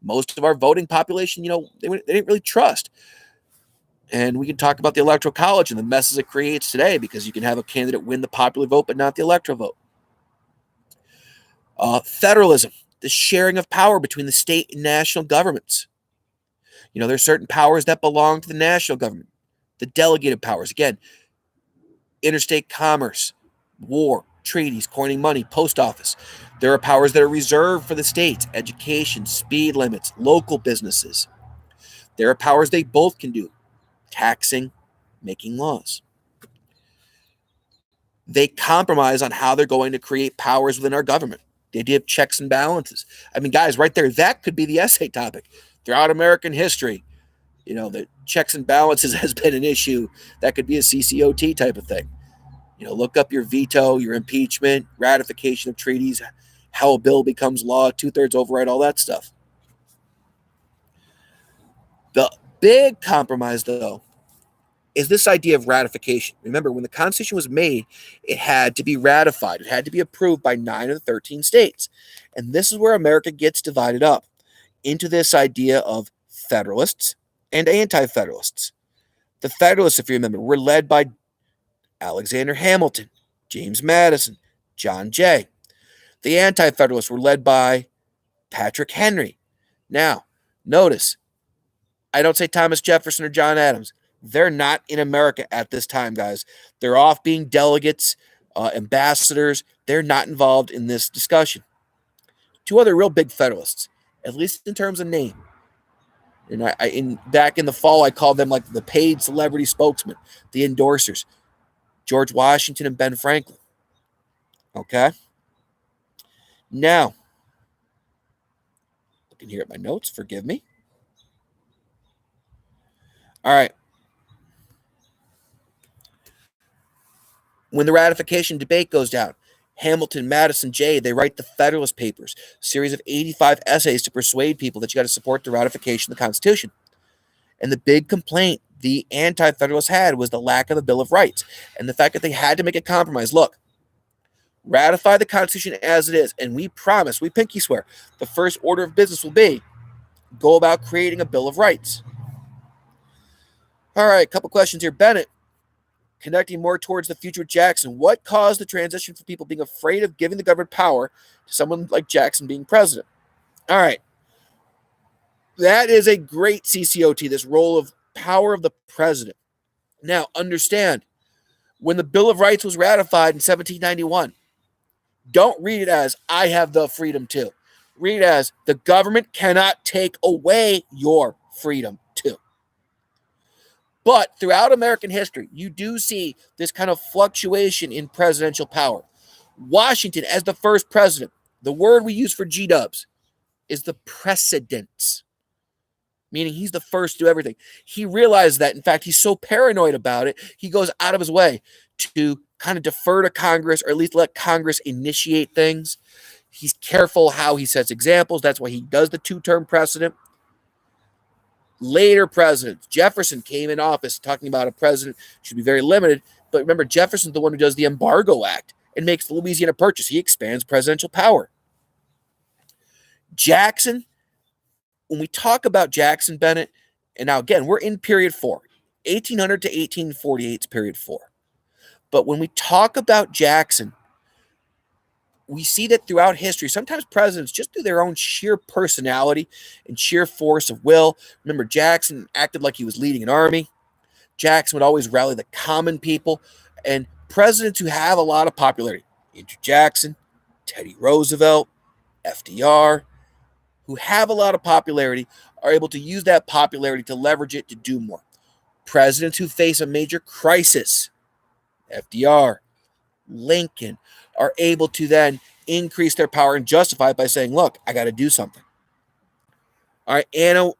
Most of our voting population, they didn't really trust. And we can talk about the Electoral College and the messes it creates today, because you can have a candidate win the popular vote but not the electoral vote. Federalism, the sharing of power between the state and national governments. There's certain powers that belong to the national government. The delegated powers, again, interstate commerce, war, treaties, coining money, post office. There are powers that are reserved for the states: education, speed limits, local businesses. There are powers they both can do: taxing, making laws. They compromise on how they're going to create powers within our government. The idea of checks and balances. I mean, guys, right there, that could be the essay topic. Throughout American history, the checks and balances has been an issue. That could be a CCOT type of thing. Look up your veto, your impeachment, ratification of treaties, how a bill becomes law, 2/3 override, all that stuff. The big compromise, though, is this idea of ratification. Remember, when the Constitution was made, it had to be ratified. It had to be approved by 9 of the 13 states. And this is where America gets divided up into this idea of Federalists and Anti-Federalists. The Federalists, if you remember, were led by Alexander Hamilton, James Madison, John Jay. The Anti-Federalists were led by Patrick Henry. Now, notice, I don't say Thomas Jefferson or John Adams. They're not in America at this time, guys. They're off being delegates, ambassadors. They're not involved in this discussion. Two other real big Federalists, at least in terms of name. And back in the fall, I called them like the paid celebrity spokesmen, the endorsers: George Washington and Ben Franklin. Okay? Now, looking here at my notes, forgive me. All right. When the ratification debate goes down, Hamilton, Madison, Jay, they write the Federalist Papers, a series of 85 essays to persuade people that you got to support the ratification of the Constitution. And the big complaint the Anti-Federalists had was the lack of a Bill of Rights and the fact that they had to make a compromise. Look, ratify the Constitution as it is, and we promise, we pinky swear, the first order of business will be go about creating a Bill of Rights. All right, a couple questions here. Bennett, connecting more towards the future of Jackson, what caused the transition for people being afraid of giving the government power to someone like Jackson being president? All right. That is a great CCOT, this role of power of the president. Now, understand, when the Bill of Rights was ratified in 1791, don't read it as, I have the freedom to. Read it as, the government cannot take away your freedom to. But throughout American history, you do see this kind of fluctuation in presidential power. Washington, as the first president, the word we use for G-dubs is the precedence, meaning he's the first to do everything. He realized that, in fact, he's so paranoid about it, he goes out of his way to kind of defer to Congress, or at least let Congress initiate things. He's careful how he sets examples. That's why he does the 2-term precedent. Later presidents, Jefferson came in office talking about a president should be very limited. But remember, Jefferson's the one who does the Embargo Act and makes the Louisiana Purchase. He expands presidential power. Jackson, when we talk about Jackson, Bennett, and now again, we're in period 4, 1800 to 1848 is period 4. But when we talk about Jackson, we see that throughout history, sometimes presidents, just through their own sheer personality and sheer force of will. Remember, Jackson acted like he was leading an army. Jackson would always rally the common people. And presidents who have a lot of popularity, Andrew Jackson, Teddy Roosevelt, FDR, who have a lot of popularity, are able to use that popularity to leverage it to do more. Presidents who face a major crisis, FDR, Lincoln, are able to then increase their power and justify it by saying, look, I got to do something. All right, Anna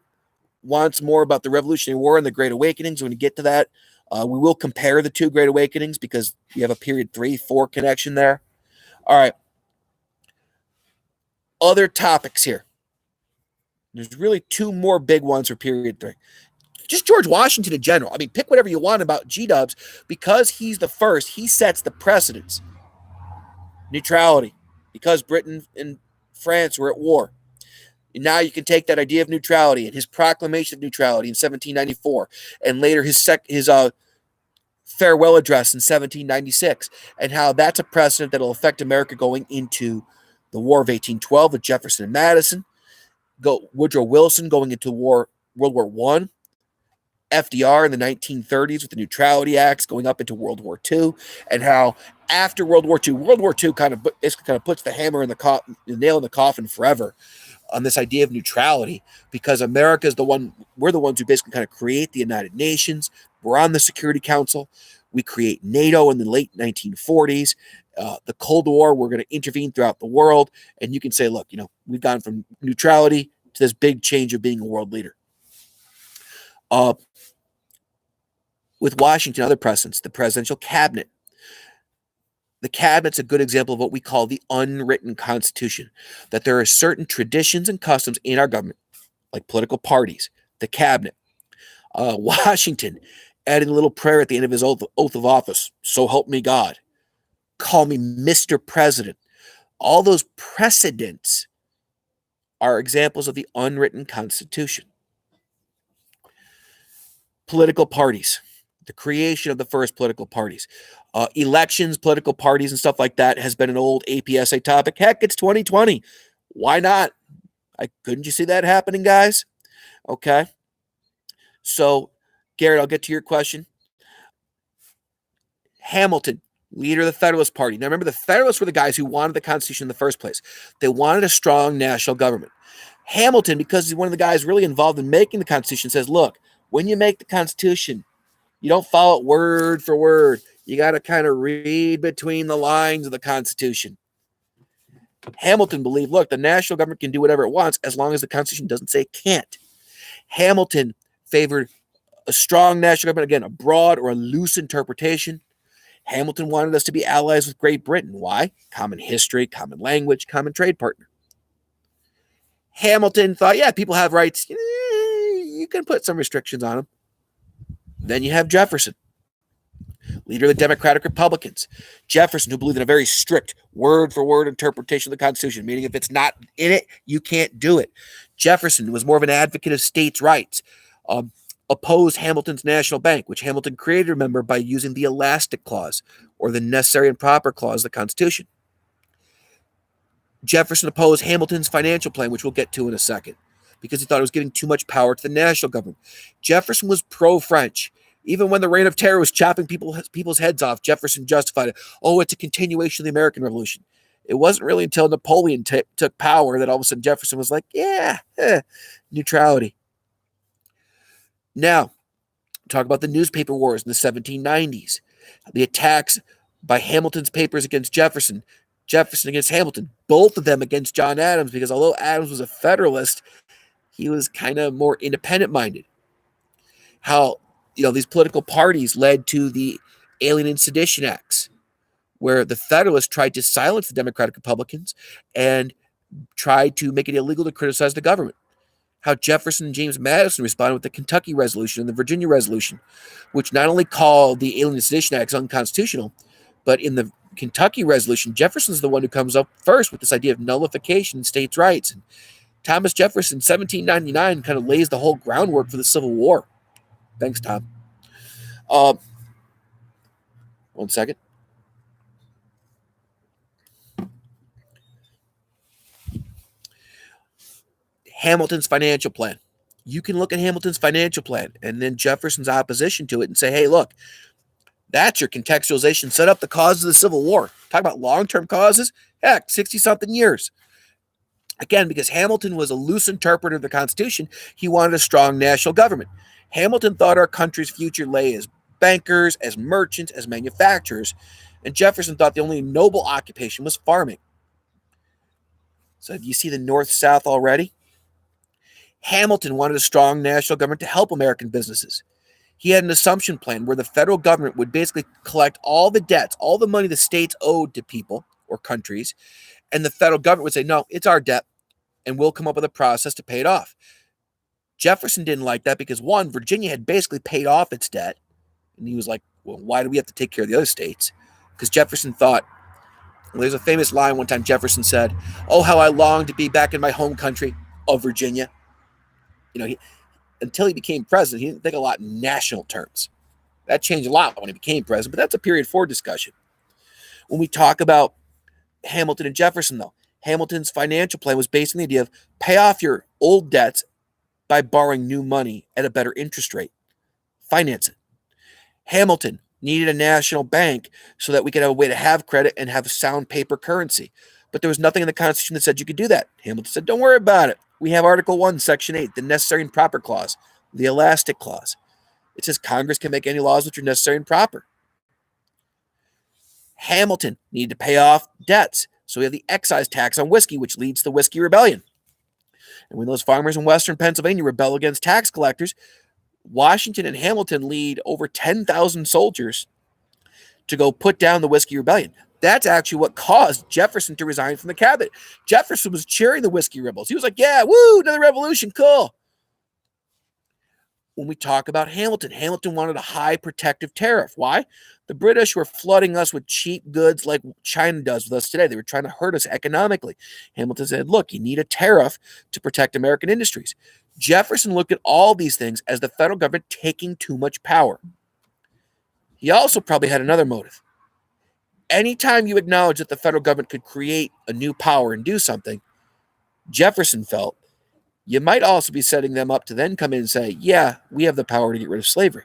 wants more about the Revolutionary War and the Great Awakenings. When we get to that, we will compare the two Great Awakenings because you have a period 3-4 connection there. All right. Other topics here. There's really 2 more big ones for period 3. just George Washington in general. I mean, pick whatever you want about G-dubs. Because he's the first, he sets the precedence. Neutrality. Because Britain and France were at war. And now you can take that idea of neutrality and his proclamation of neutrality in 1794, and later his farewell address in 1796, and how that's a precedent that will affect America going into the War of 1812 with Jefferson and Madison, Woodrow Wilson going into World War I, FDR in the 1930s with the Neutrality Acts going up into World War II, and how after World War II kind of puts the hammer in the nail in the coffin forever on this idea of neutrality, because America is we're the ones who basically kind of create the United Nations. We're on the Security Council. We create NATO in the late 1940s. The Cold War, we're going to intervene throughout the world. And you can say, look, we've gone from neutrality to this big change of being a world leader. With Washington, other precedents, the presidential cabinet. The cabinet's a good example of what we call the unwritten constitution, that there are certain traditions and customs in our government, like political parties, the cabinet. Washington adding a little prayer at the end of his oath of office, so help me God. Call me Mr. President. All those precedents are examples of the unwritten constitution. Political parties. The creation of the first political parties. Elections, political parties, and stuff like that has been an old APSA topic. Heck, it's 2020. Why not? Couldn't you see that happening, guys? Okay. So, Garrett, I'll get to your question. Hamilton, leader of the Federalist Party. Now, remember, the Federalists were the guys who wanted the Constitution in the first place. They wanted a strong national government. Hamilton, because he's one of the guys really involved in making the Constitution, says, look, when you make the Constitution, you don't follow it word for word. You got to kind of read between the lines of the Constitution. Hamilton believed, look, the national government can do whatever it wants as long as the Constitution doesn't say it can't. Hamilton favored a strong national government, again, a broad or a loose interpretation. Hamilton wanted us to be allies with Great Britain. Why? Common history, common language, common trade partner. Hamilton thought, yeah, people have rights. You can put some restrictions on them. Then you have Jefferson, leader of the Democratic Republicans. Jefferson, who believed in a very strict word-for-word interpretation of the Constitution, meaning if it's not in it, you can't do it. Jefferson was more of an advocate of states' rights, opposed Hamilton's National Bank, which Hamilton created, remember, by using the elastic clause, or the necessary and proper clause of the Constitution. Jefferson opposed Hamilton's financial plan, which we'll get to in a second, because he thought it was giving too much power to the national government. Jefferson was pro-French. Even when the Reign of Terror was chopping people's heads off, Jefferson justified it. Oh, it's a continuation of the American Revolution. It wasn't really until Napoleon took power that all of a sudden Jefferson was like, neutrality. Now, talk about the newspaper wars in the 1790s. The attacks by Hamilton's papers against Jefferson, Jefferson against Hamilton, both of them against John Adams, because although Adams was a Federalist, he was kind of more independent-minded. How, these political parties led to the Alien and Sedition Acts, where the Federalists tried to silence the Democratic Republicans and tried to make it illegal to criticize the government. How Jefferson and James Madison responded with the Kentucky Resolution and the Virginia Resolution, which not only called the Alien and Sedition Acts unconstitutional, but in the Kentucky Resolution, Jefferson's the one who comes up first with this idea of nullification of states' rights. And Thomas Jefferson, 1799, kind of lays the whole groundwork for the Civil War. Thanks, Tom. 1 second. Hamilton's financial plan. You can look at Hamilton's financial plan and then Jefferson's opposition to it and say, hey, look, that's your contextualization. Set up the causes of the Civil War. Talk about long-term causes. Heck, 60-something years. Again, because Hamilton was a loose interpreter of the Constitution, he wanted a strong national government. Hamilton thought our country's future lay as bankers, as merchants, as manufacturers, and Jefferson thought the only noble occupation was farming. So do you see the North-South already? Hamilton wanted a strong national government to help American businesses. He had an assumption plan where the federal government would basically collect all the debts, all the money the states owed to people or countries, and the federal government would say, no, it's our debt, and we'll come up with a process to pay it off. Jefferson didn't like that because, one, Virginia had basically paid off its debt. And he was like, well, why do we have to take care of the other states? Because Jefferson thought, well, there's a famous line one time Jefferson said, oh, how I long to be back in my home country of Virginia. Until he became president, he didn't think a lot in national terms. That changed a lot when he became president, but that's a period 4 discussion. When we talk about Hamilton and Jefferson, though, Hamilton's financial plan was based on the idea of pay off your old debts by borrowing new money at a better interest rate. Finance it. Hamilton needed a national bank so that we could have a way to have credit and have sound paper currency. But there was nothing in the Constitution that said you could do that. Hamilton said, don't worry about it. We have Article 1, Section 8, the necessary and proper clause, the elastic clause. It says Congress can make any laws which are necessary and proper. Hamilton needed to pay off debts. So we have the excise tax on whiskey, which leads to the Whiskey Rebellion. And when those farmers in western Pennsylvania rebel against tax collectors, Washington and Hamilton lead over 10,000 soldiers to go put down the Whiskey Rebellion. That's actually what caused Jefferson to resign from the cabinet. Jefferson was cheering the Whiskey Rebels. He was like, yeah, woo, another revolution, cool. When we talk about Hamilton, Hamilton wanted a high protective tariff. Why? The British were flooding us with cheap goods like China does with us today. They were trying to hurt us economically. Hamilton said, look, you need a tariff to protect American industries. Jefferson looked at all these things as the federal government taking too much power. He also probably had another motive. Anytime you acknowledge that the federal government could create a new power and do something, Jefferson felt you might also be setting them up to then come in and say, yeah, we have the power to get rid of slavery.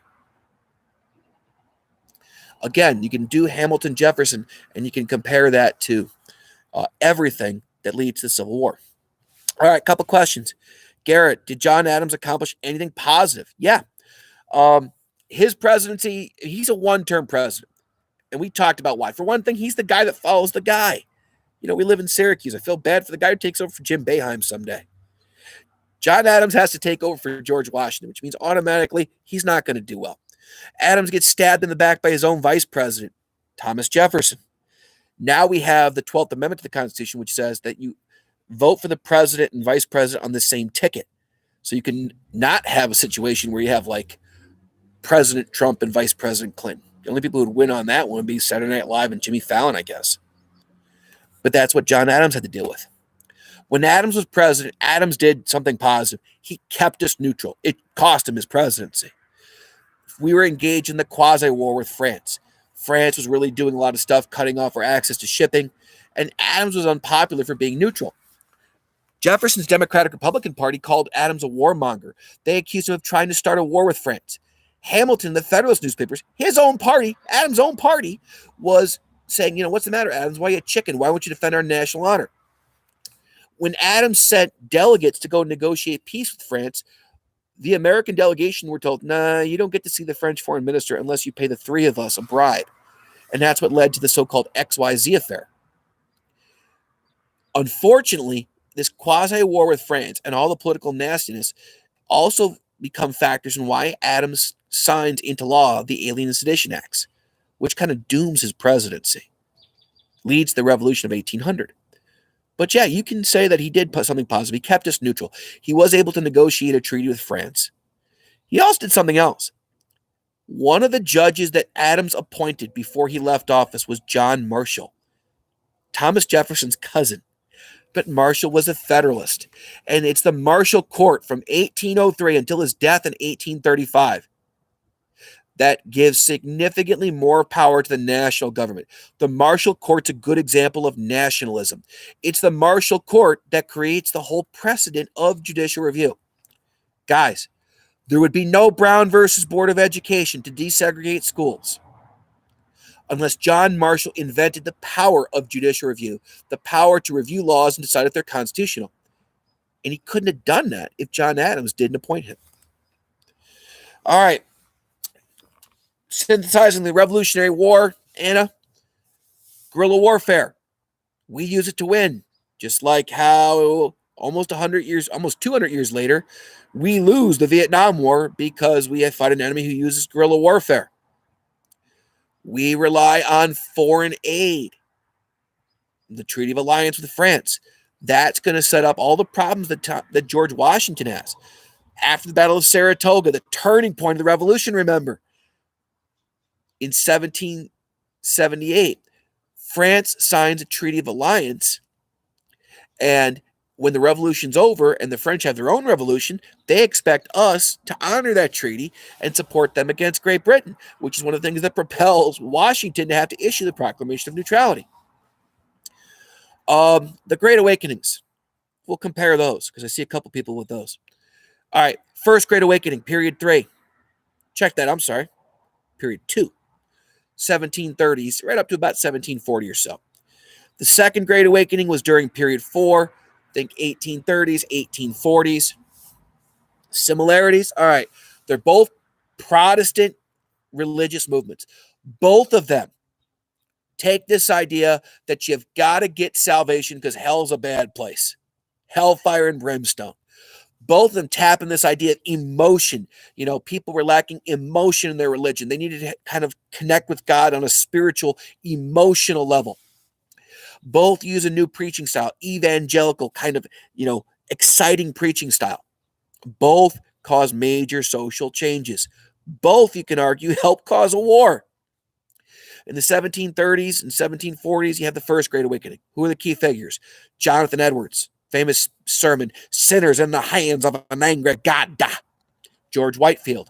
Again, you can do Hamilton, Jefferson, and you can compare that to everything that leads to the Civil War. All right, couple questions. Garrett, did John Adams accomplish anything positive? Yeah. His presidency, he's a one-term president. And we talked about why. For one thing, he's the guy that follows the guy. We live in Syracuse. I feel bad for the guy who takes over for Jim Boeheim someday. John Adams has to take over for George Washington, which means automatically he's not going to do well. Adams gets stabbed in the back by his own vice president, Thomas Jefferson. Now we have the 12th Amendment to the Constitution, which says that you vote for the president and vice president on the same ticket. So you can not have a situation where you have like President Trump and Vice President Clinton. The only people who would win on that one would be Saturday Night Live and Jimmy Fallon, I guess. But that's what John Adams had to deal with. When Adams was president, Adams did something positive. He kept us neutral. It cost him his presidency. We were engaged in the quasi-war with France. France was really doing a lot of stuff, cutting off our access to shipping, and Adams was unpopular for being neutral. Jefferson's Democratic Republican Party called Adams a warmonger. They accused him of trying to start a war with France. Hamilton, the Federalist newspapers, his own party, Adams' own party, was saying, what's the matter, Adams? Why are you a chicken? Why won't you defend our national honor? When Adams sent delegates to go negotiate peace with France, the American delegation were told, nah, you don't get to see the French foreign minister unless you pay the three of us a bribe. And that's what led to the so-called XYZ affair. Unfortunately, this quasi-war with France and all the political nastiness also become factors in why Adams signs into law the Alien and Sedition Acts, which kind of dooms his presidency, leads to the Revolution of 1800. But yeah, you can say that he did put something positive. He kept us neutral. He was able to negotiate a treaty with France. He also did something else. One of the judges that Adams appointed before he left office was John Marshall, Thomas Jefferson's cousin. But Marshall was a Federalist, and it's the Marshall Court from 1803 until his death in 1835 that gives significantly more power to the national government. The Marshall Court's a good example of nationalism. It's the Marshall Court that creates the whole precedent of judicial review. Guys, there would be no Brown versus Board of Education to desegregate schools unless John Marshall invented the power of judicial review, the power to review laws and decide if they're constitutional. And he couldn't have done that if John Adams didn't appoint him. All right. Synthesizing the Revolutionary War, Anna, guerrilla warfare. We use it to win, just like how almost 200 years later, we lose the Vietnam War because we have fought an enemy who uses guerrilla warfare. We rely on foreign aid. The Treaty of Alliance with France. That's going to set up all the problems that George Washington has. After the Battle of Saratoga, the turning point of the revolution, remember, in 1778, France signs a treaty of alliance, and when the revolution's over and the French have their own revolution, they expect us to honor that treaty and support them against Great Britain, which is one of the things that propels Washington to have to issue the Proclamation of Neutrality. The Great Awakenings. We'll compare those because I see a couple people with those. All right, First Great Awakening, period 3. Check that, I'm sorry. Period 2. 1730s, right up to about 1740 or so. The Second Great Awakening was during period 4. Think 1830s, 1840s. Similarities? All right. They're both Protestant religious movements. Both of them take this idea that you've got to get salvation because hell's a bad place. Hellfire and brimstone. Both of them tap in this idea of emotion. You know, people were lacking emotion in their religion. They needed to kind of connect with God on a spiritual, emotional level. Both use a new preaching style, evangelical, kind of, exciting preaching style. Both cause major social changes. Both, you can argue, help cause a war. In the 1730s and 1740s, you have the First Great Awakening. Who are the key figures? Jonathan Edwards, famous sermon, Sinners in the Hands of an Angry God. George Whitefield.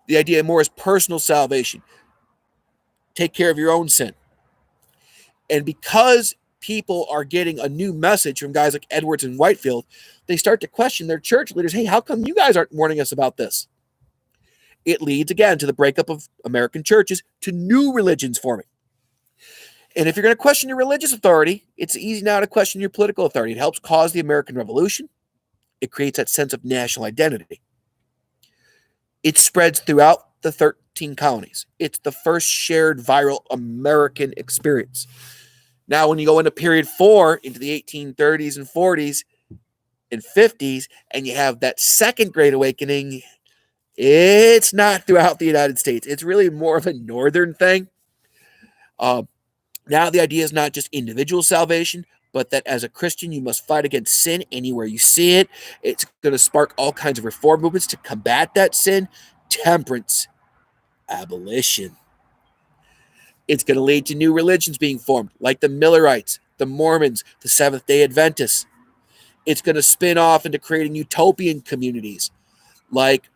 The idea more is personal salvation. Take care of your own sin. And because people are getting a new message from guys like Edwards and Whitefield, they start to question their church leaders. Hey, how come you guys aren't warning us about this? It leads, again, to the breakup of American churches, to new religions forming. And if you're going to question your religious authority, it's easy now to question your political authority. It helps cause the American Revolution. It creates that sense of national identity. It spreads throughout the 13 colonies. It's the first shared viral American experience. Now, when you go into period 4, into the 1830s and 40s and 50s, and you have that Second Great Awakening, it's not throughout the United States. It's really more of a northern thing. Now the idea is not just individual salvation, but that as a Christian, you must fight against sin anywhere you see it. It's going to spark all kinds of reform movements to combat that sin. Temperance, abolition. It's going to lead to new religions being formed, like the Millerites, the Mormons, the Seventh-day Adventists. It's going to spin off into creating utopian communities like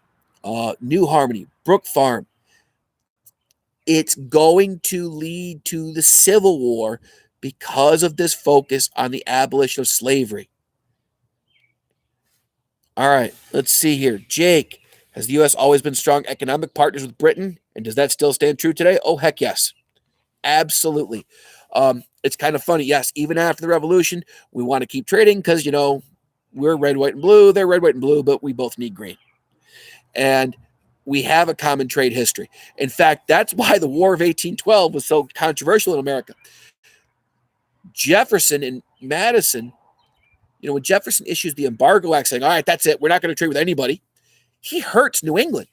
New Harmony, Brook Farm. It's going to lead to the Civil War because of this focus on the abolition of slavery. All right, let's see here. Jake, has the U.S. always been strong economic partners with Britain? And does that still stand true today? Oh, heck yes. Absolutely. It's kind of funny. Yes, even after the revolution, we want to keep trading because, we're red, white, and blue. They're red, white, and blue, but we both need green. And we have a common trade history. In fact, that's why the War of 1812 was so controversial in America. Jefferson and Madison, when Jefferson issues the Embargo Act saying, all right, that's it, we're not going to trade with anybody, he hurts New England,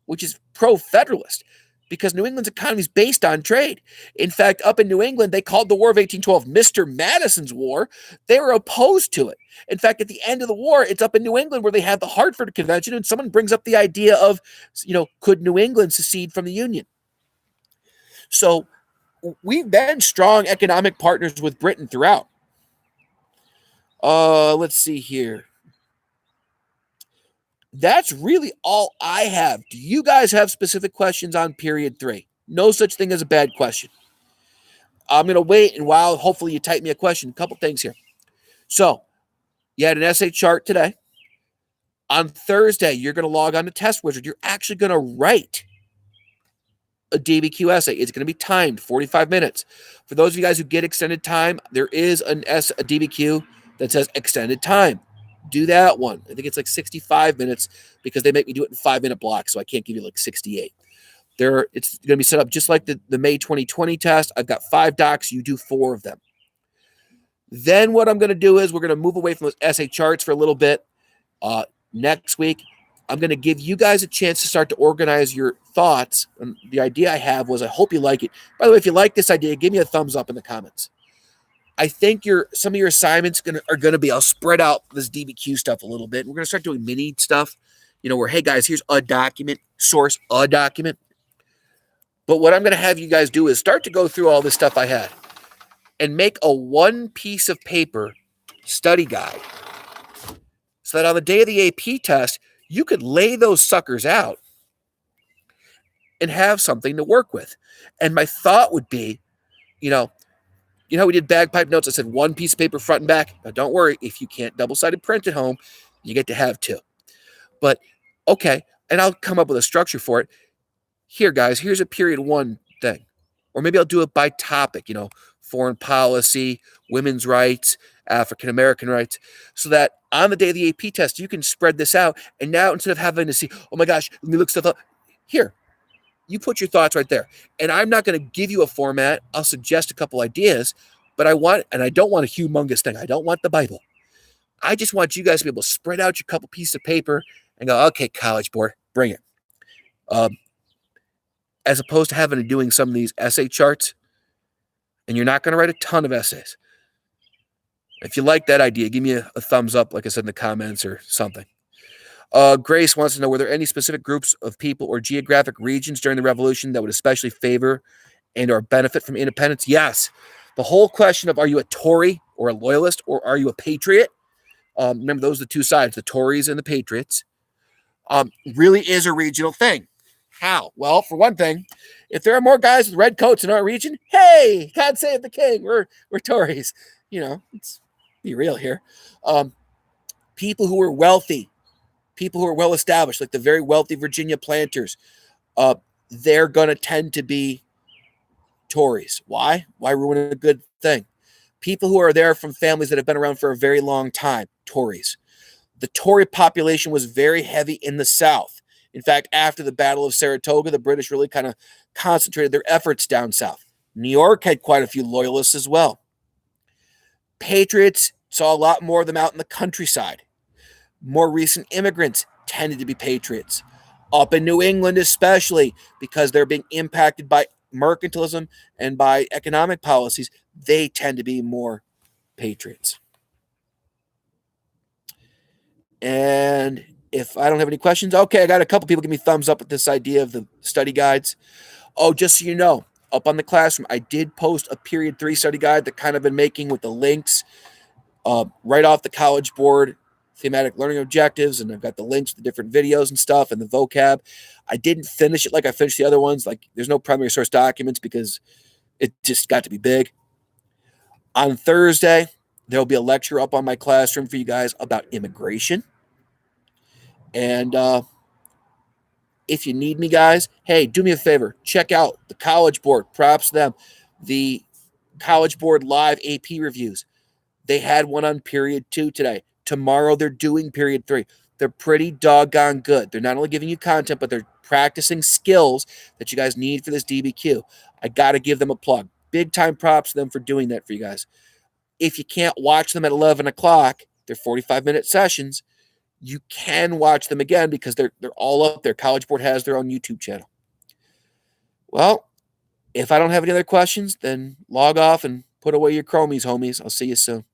which is pro-federalist, because New England's economy is based on trade. In fact, up in New England, they called the War of 1812 Mr. Madison's War. They were opposed to it. In fact, at the end of the war, it's up in New England where they had the Hartford Convention, and someone brings up the idea of, could New England secede from the Union? So we've been strong economic partners with Britain throughout. Let's see here. That's really all I have. Do you guys have specific questions on period 3? No such thing as a bad question. I'm going to wait, and while hopefully you type me a question, a couple things here. So, you had an essay chart today. On Thursday, you're going to log on to Test Wizard. You're actually going to write a DBQ essay. It's going to be timed, 45 minutes. For those of you guys who get extended time, there is a DBQ that says extended time. Do that one. I think it's like 65 minutes because they make me do it in 5-minute blocks, so I can't give you like 68. It's going to be set up just like the May 2020 test. I've got 5 docs. You do 4 of them. Then what I'm going to do is we're going to move away from those essay charts for a little bit. Next week, I'm going to give you guys a chance to start to organize your thoughts. And the idea I have was I hope you like it. By the way, if you like this idea, give me a thumbs up in the comments. I think some of your assignments are gonna be, I'll spread out this DBQ stuff a little bit. We're gonna start doing mini stuff, where, hey guys, here's a document, source a document. But what I'm gonna have you guys do is start to go through all this stuff I had and make a one piece of paper study guide so that on the day of the AP test, you could lay those suckers out and have something to work with. And my thought would be, you know how we did bagpipe notes? I said one piece of paper front and back. Now, don't worry. If you can't double-sided print at home, you get to have two. But, okay, and I'll come up with a structure for it. Here, guys, here's a period one thing. Or maybe I'll do it by topic, foreign policy, women's rights, African-American rights, so that on the day of the AP test, you can spread this out. And now instead of having to see, oh my gosh, let me look stuff up, here, you put your thoughts right there. And I'm not going to give you a format. I'll suggest a couple ideas, but I don't want a humongous thing. I don't want the Bible. I just want you guys to be able to spread out your couple pieces of paper and go, okay, College Board, bring it. As opposed to doing some of these essay charts, and you're not going to write a ton of essays. If you like that idea, give me a thumbs up, like I said in the comments or something. Grace wants to know, were there any specific groups of people or geographic regions during the Revolution that would especially favor and or benefit from independence? Yes. The whole question of, are you a Tory or a loyalist or are you a patriot? Remember, those are the two sides, the Tories and the patriots. Really is a regional thing. How? Well, for one thing, if there are more guys with red coats in our region, hey, God save the king, we're Tories. Let's be real here. People who are wealthy, people who are well established, like the very wealthy Virginia planters, they're going to tend to be Tories. Why? Why ruin a good thing? People who are there from families that have been around for a very long time, Tories. The Tory population was very heavy in the South. In fact, after the Battle of Saratoga, the British really kind of concentrated their efforts down south. New York had quite a few loyalists as well. Patriots saw a lot more of them out in the countryside. More recent immigrants tended to be patriots. Up in New England especially, because they're being impacted by mercantilism and by economic policies, they tend to be more patriots. And if I don't have any questions, okay, I got a couple people give me thumbs up with this idea of the study guides. Oh, just so you know, up on the classroom, I did post a period 3 study guide that kind of been making with the links right off the College Board thematic learning objectives, and I've got the links to the different videos and stuff and the vocab. I didn't finish it like I finished the other ones. Like, there's no primary source documents because it just got to be big. On Thursday, there'll be a lecture up on my classroom for you guys about immigration. And if you need me, guys, hey, do me a favor. Check out the College Board. Props to them. The College Board live AP reviews. They had one on period 2 today. Tomorrow they're doing period 3. They're pretty doggone good. They're not only giving you content, but they're practicing skills that you guys need for this DBQ. I got to give them a plug. Big time props to them for doing that for you guys. If you can't watch them at 11 o'clock, they're 45-minute sessions. You can watch them again because they're all up there. College Board has their own YouTube channel. Well, if I don't have any other questions, then log off and put away your Chromies, homies. I'll see you soon.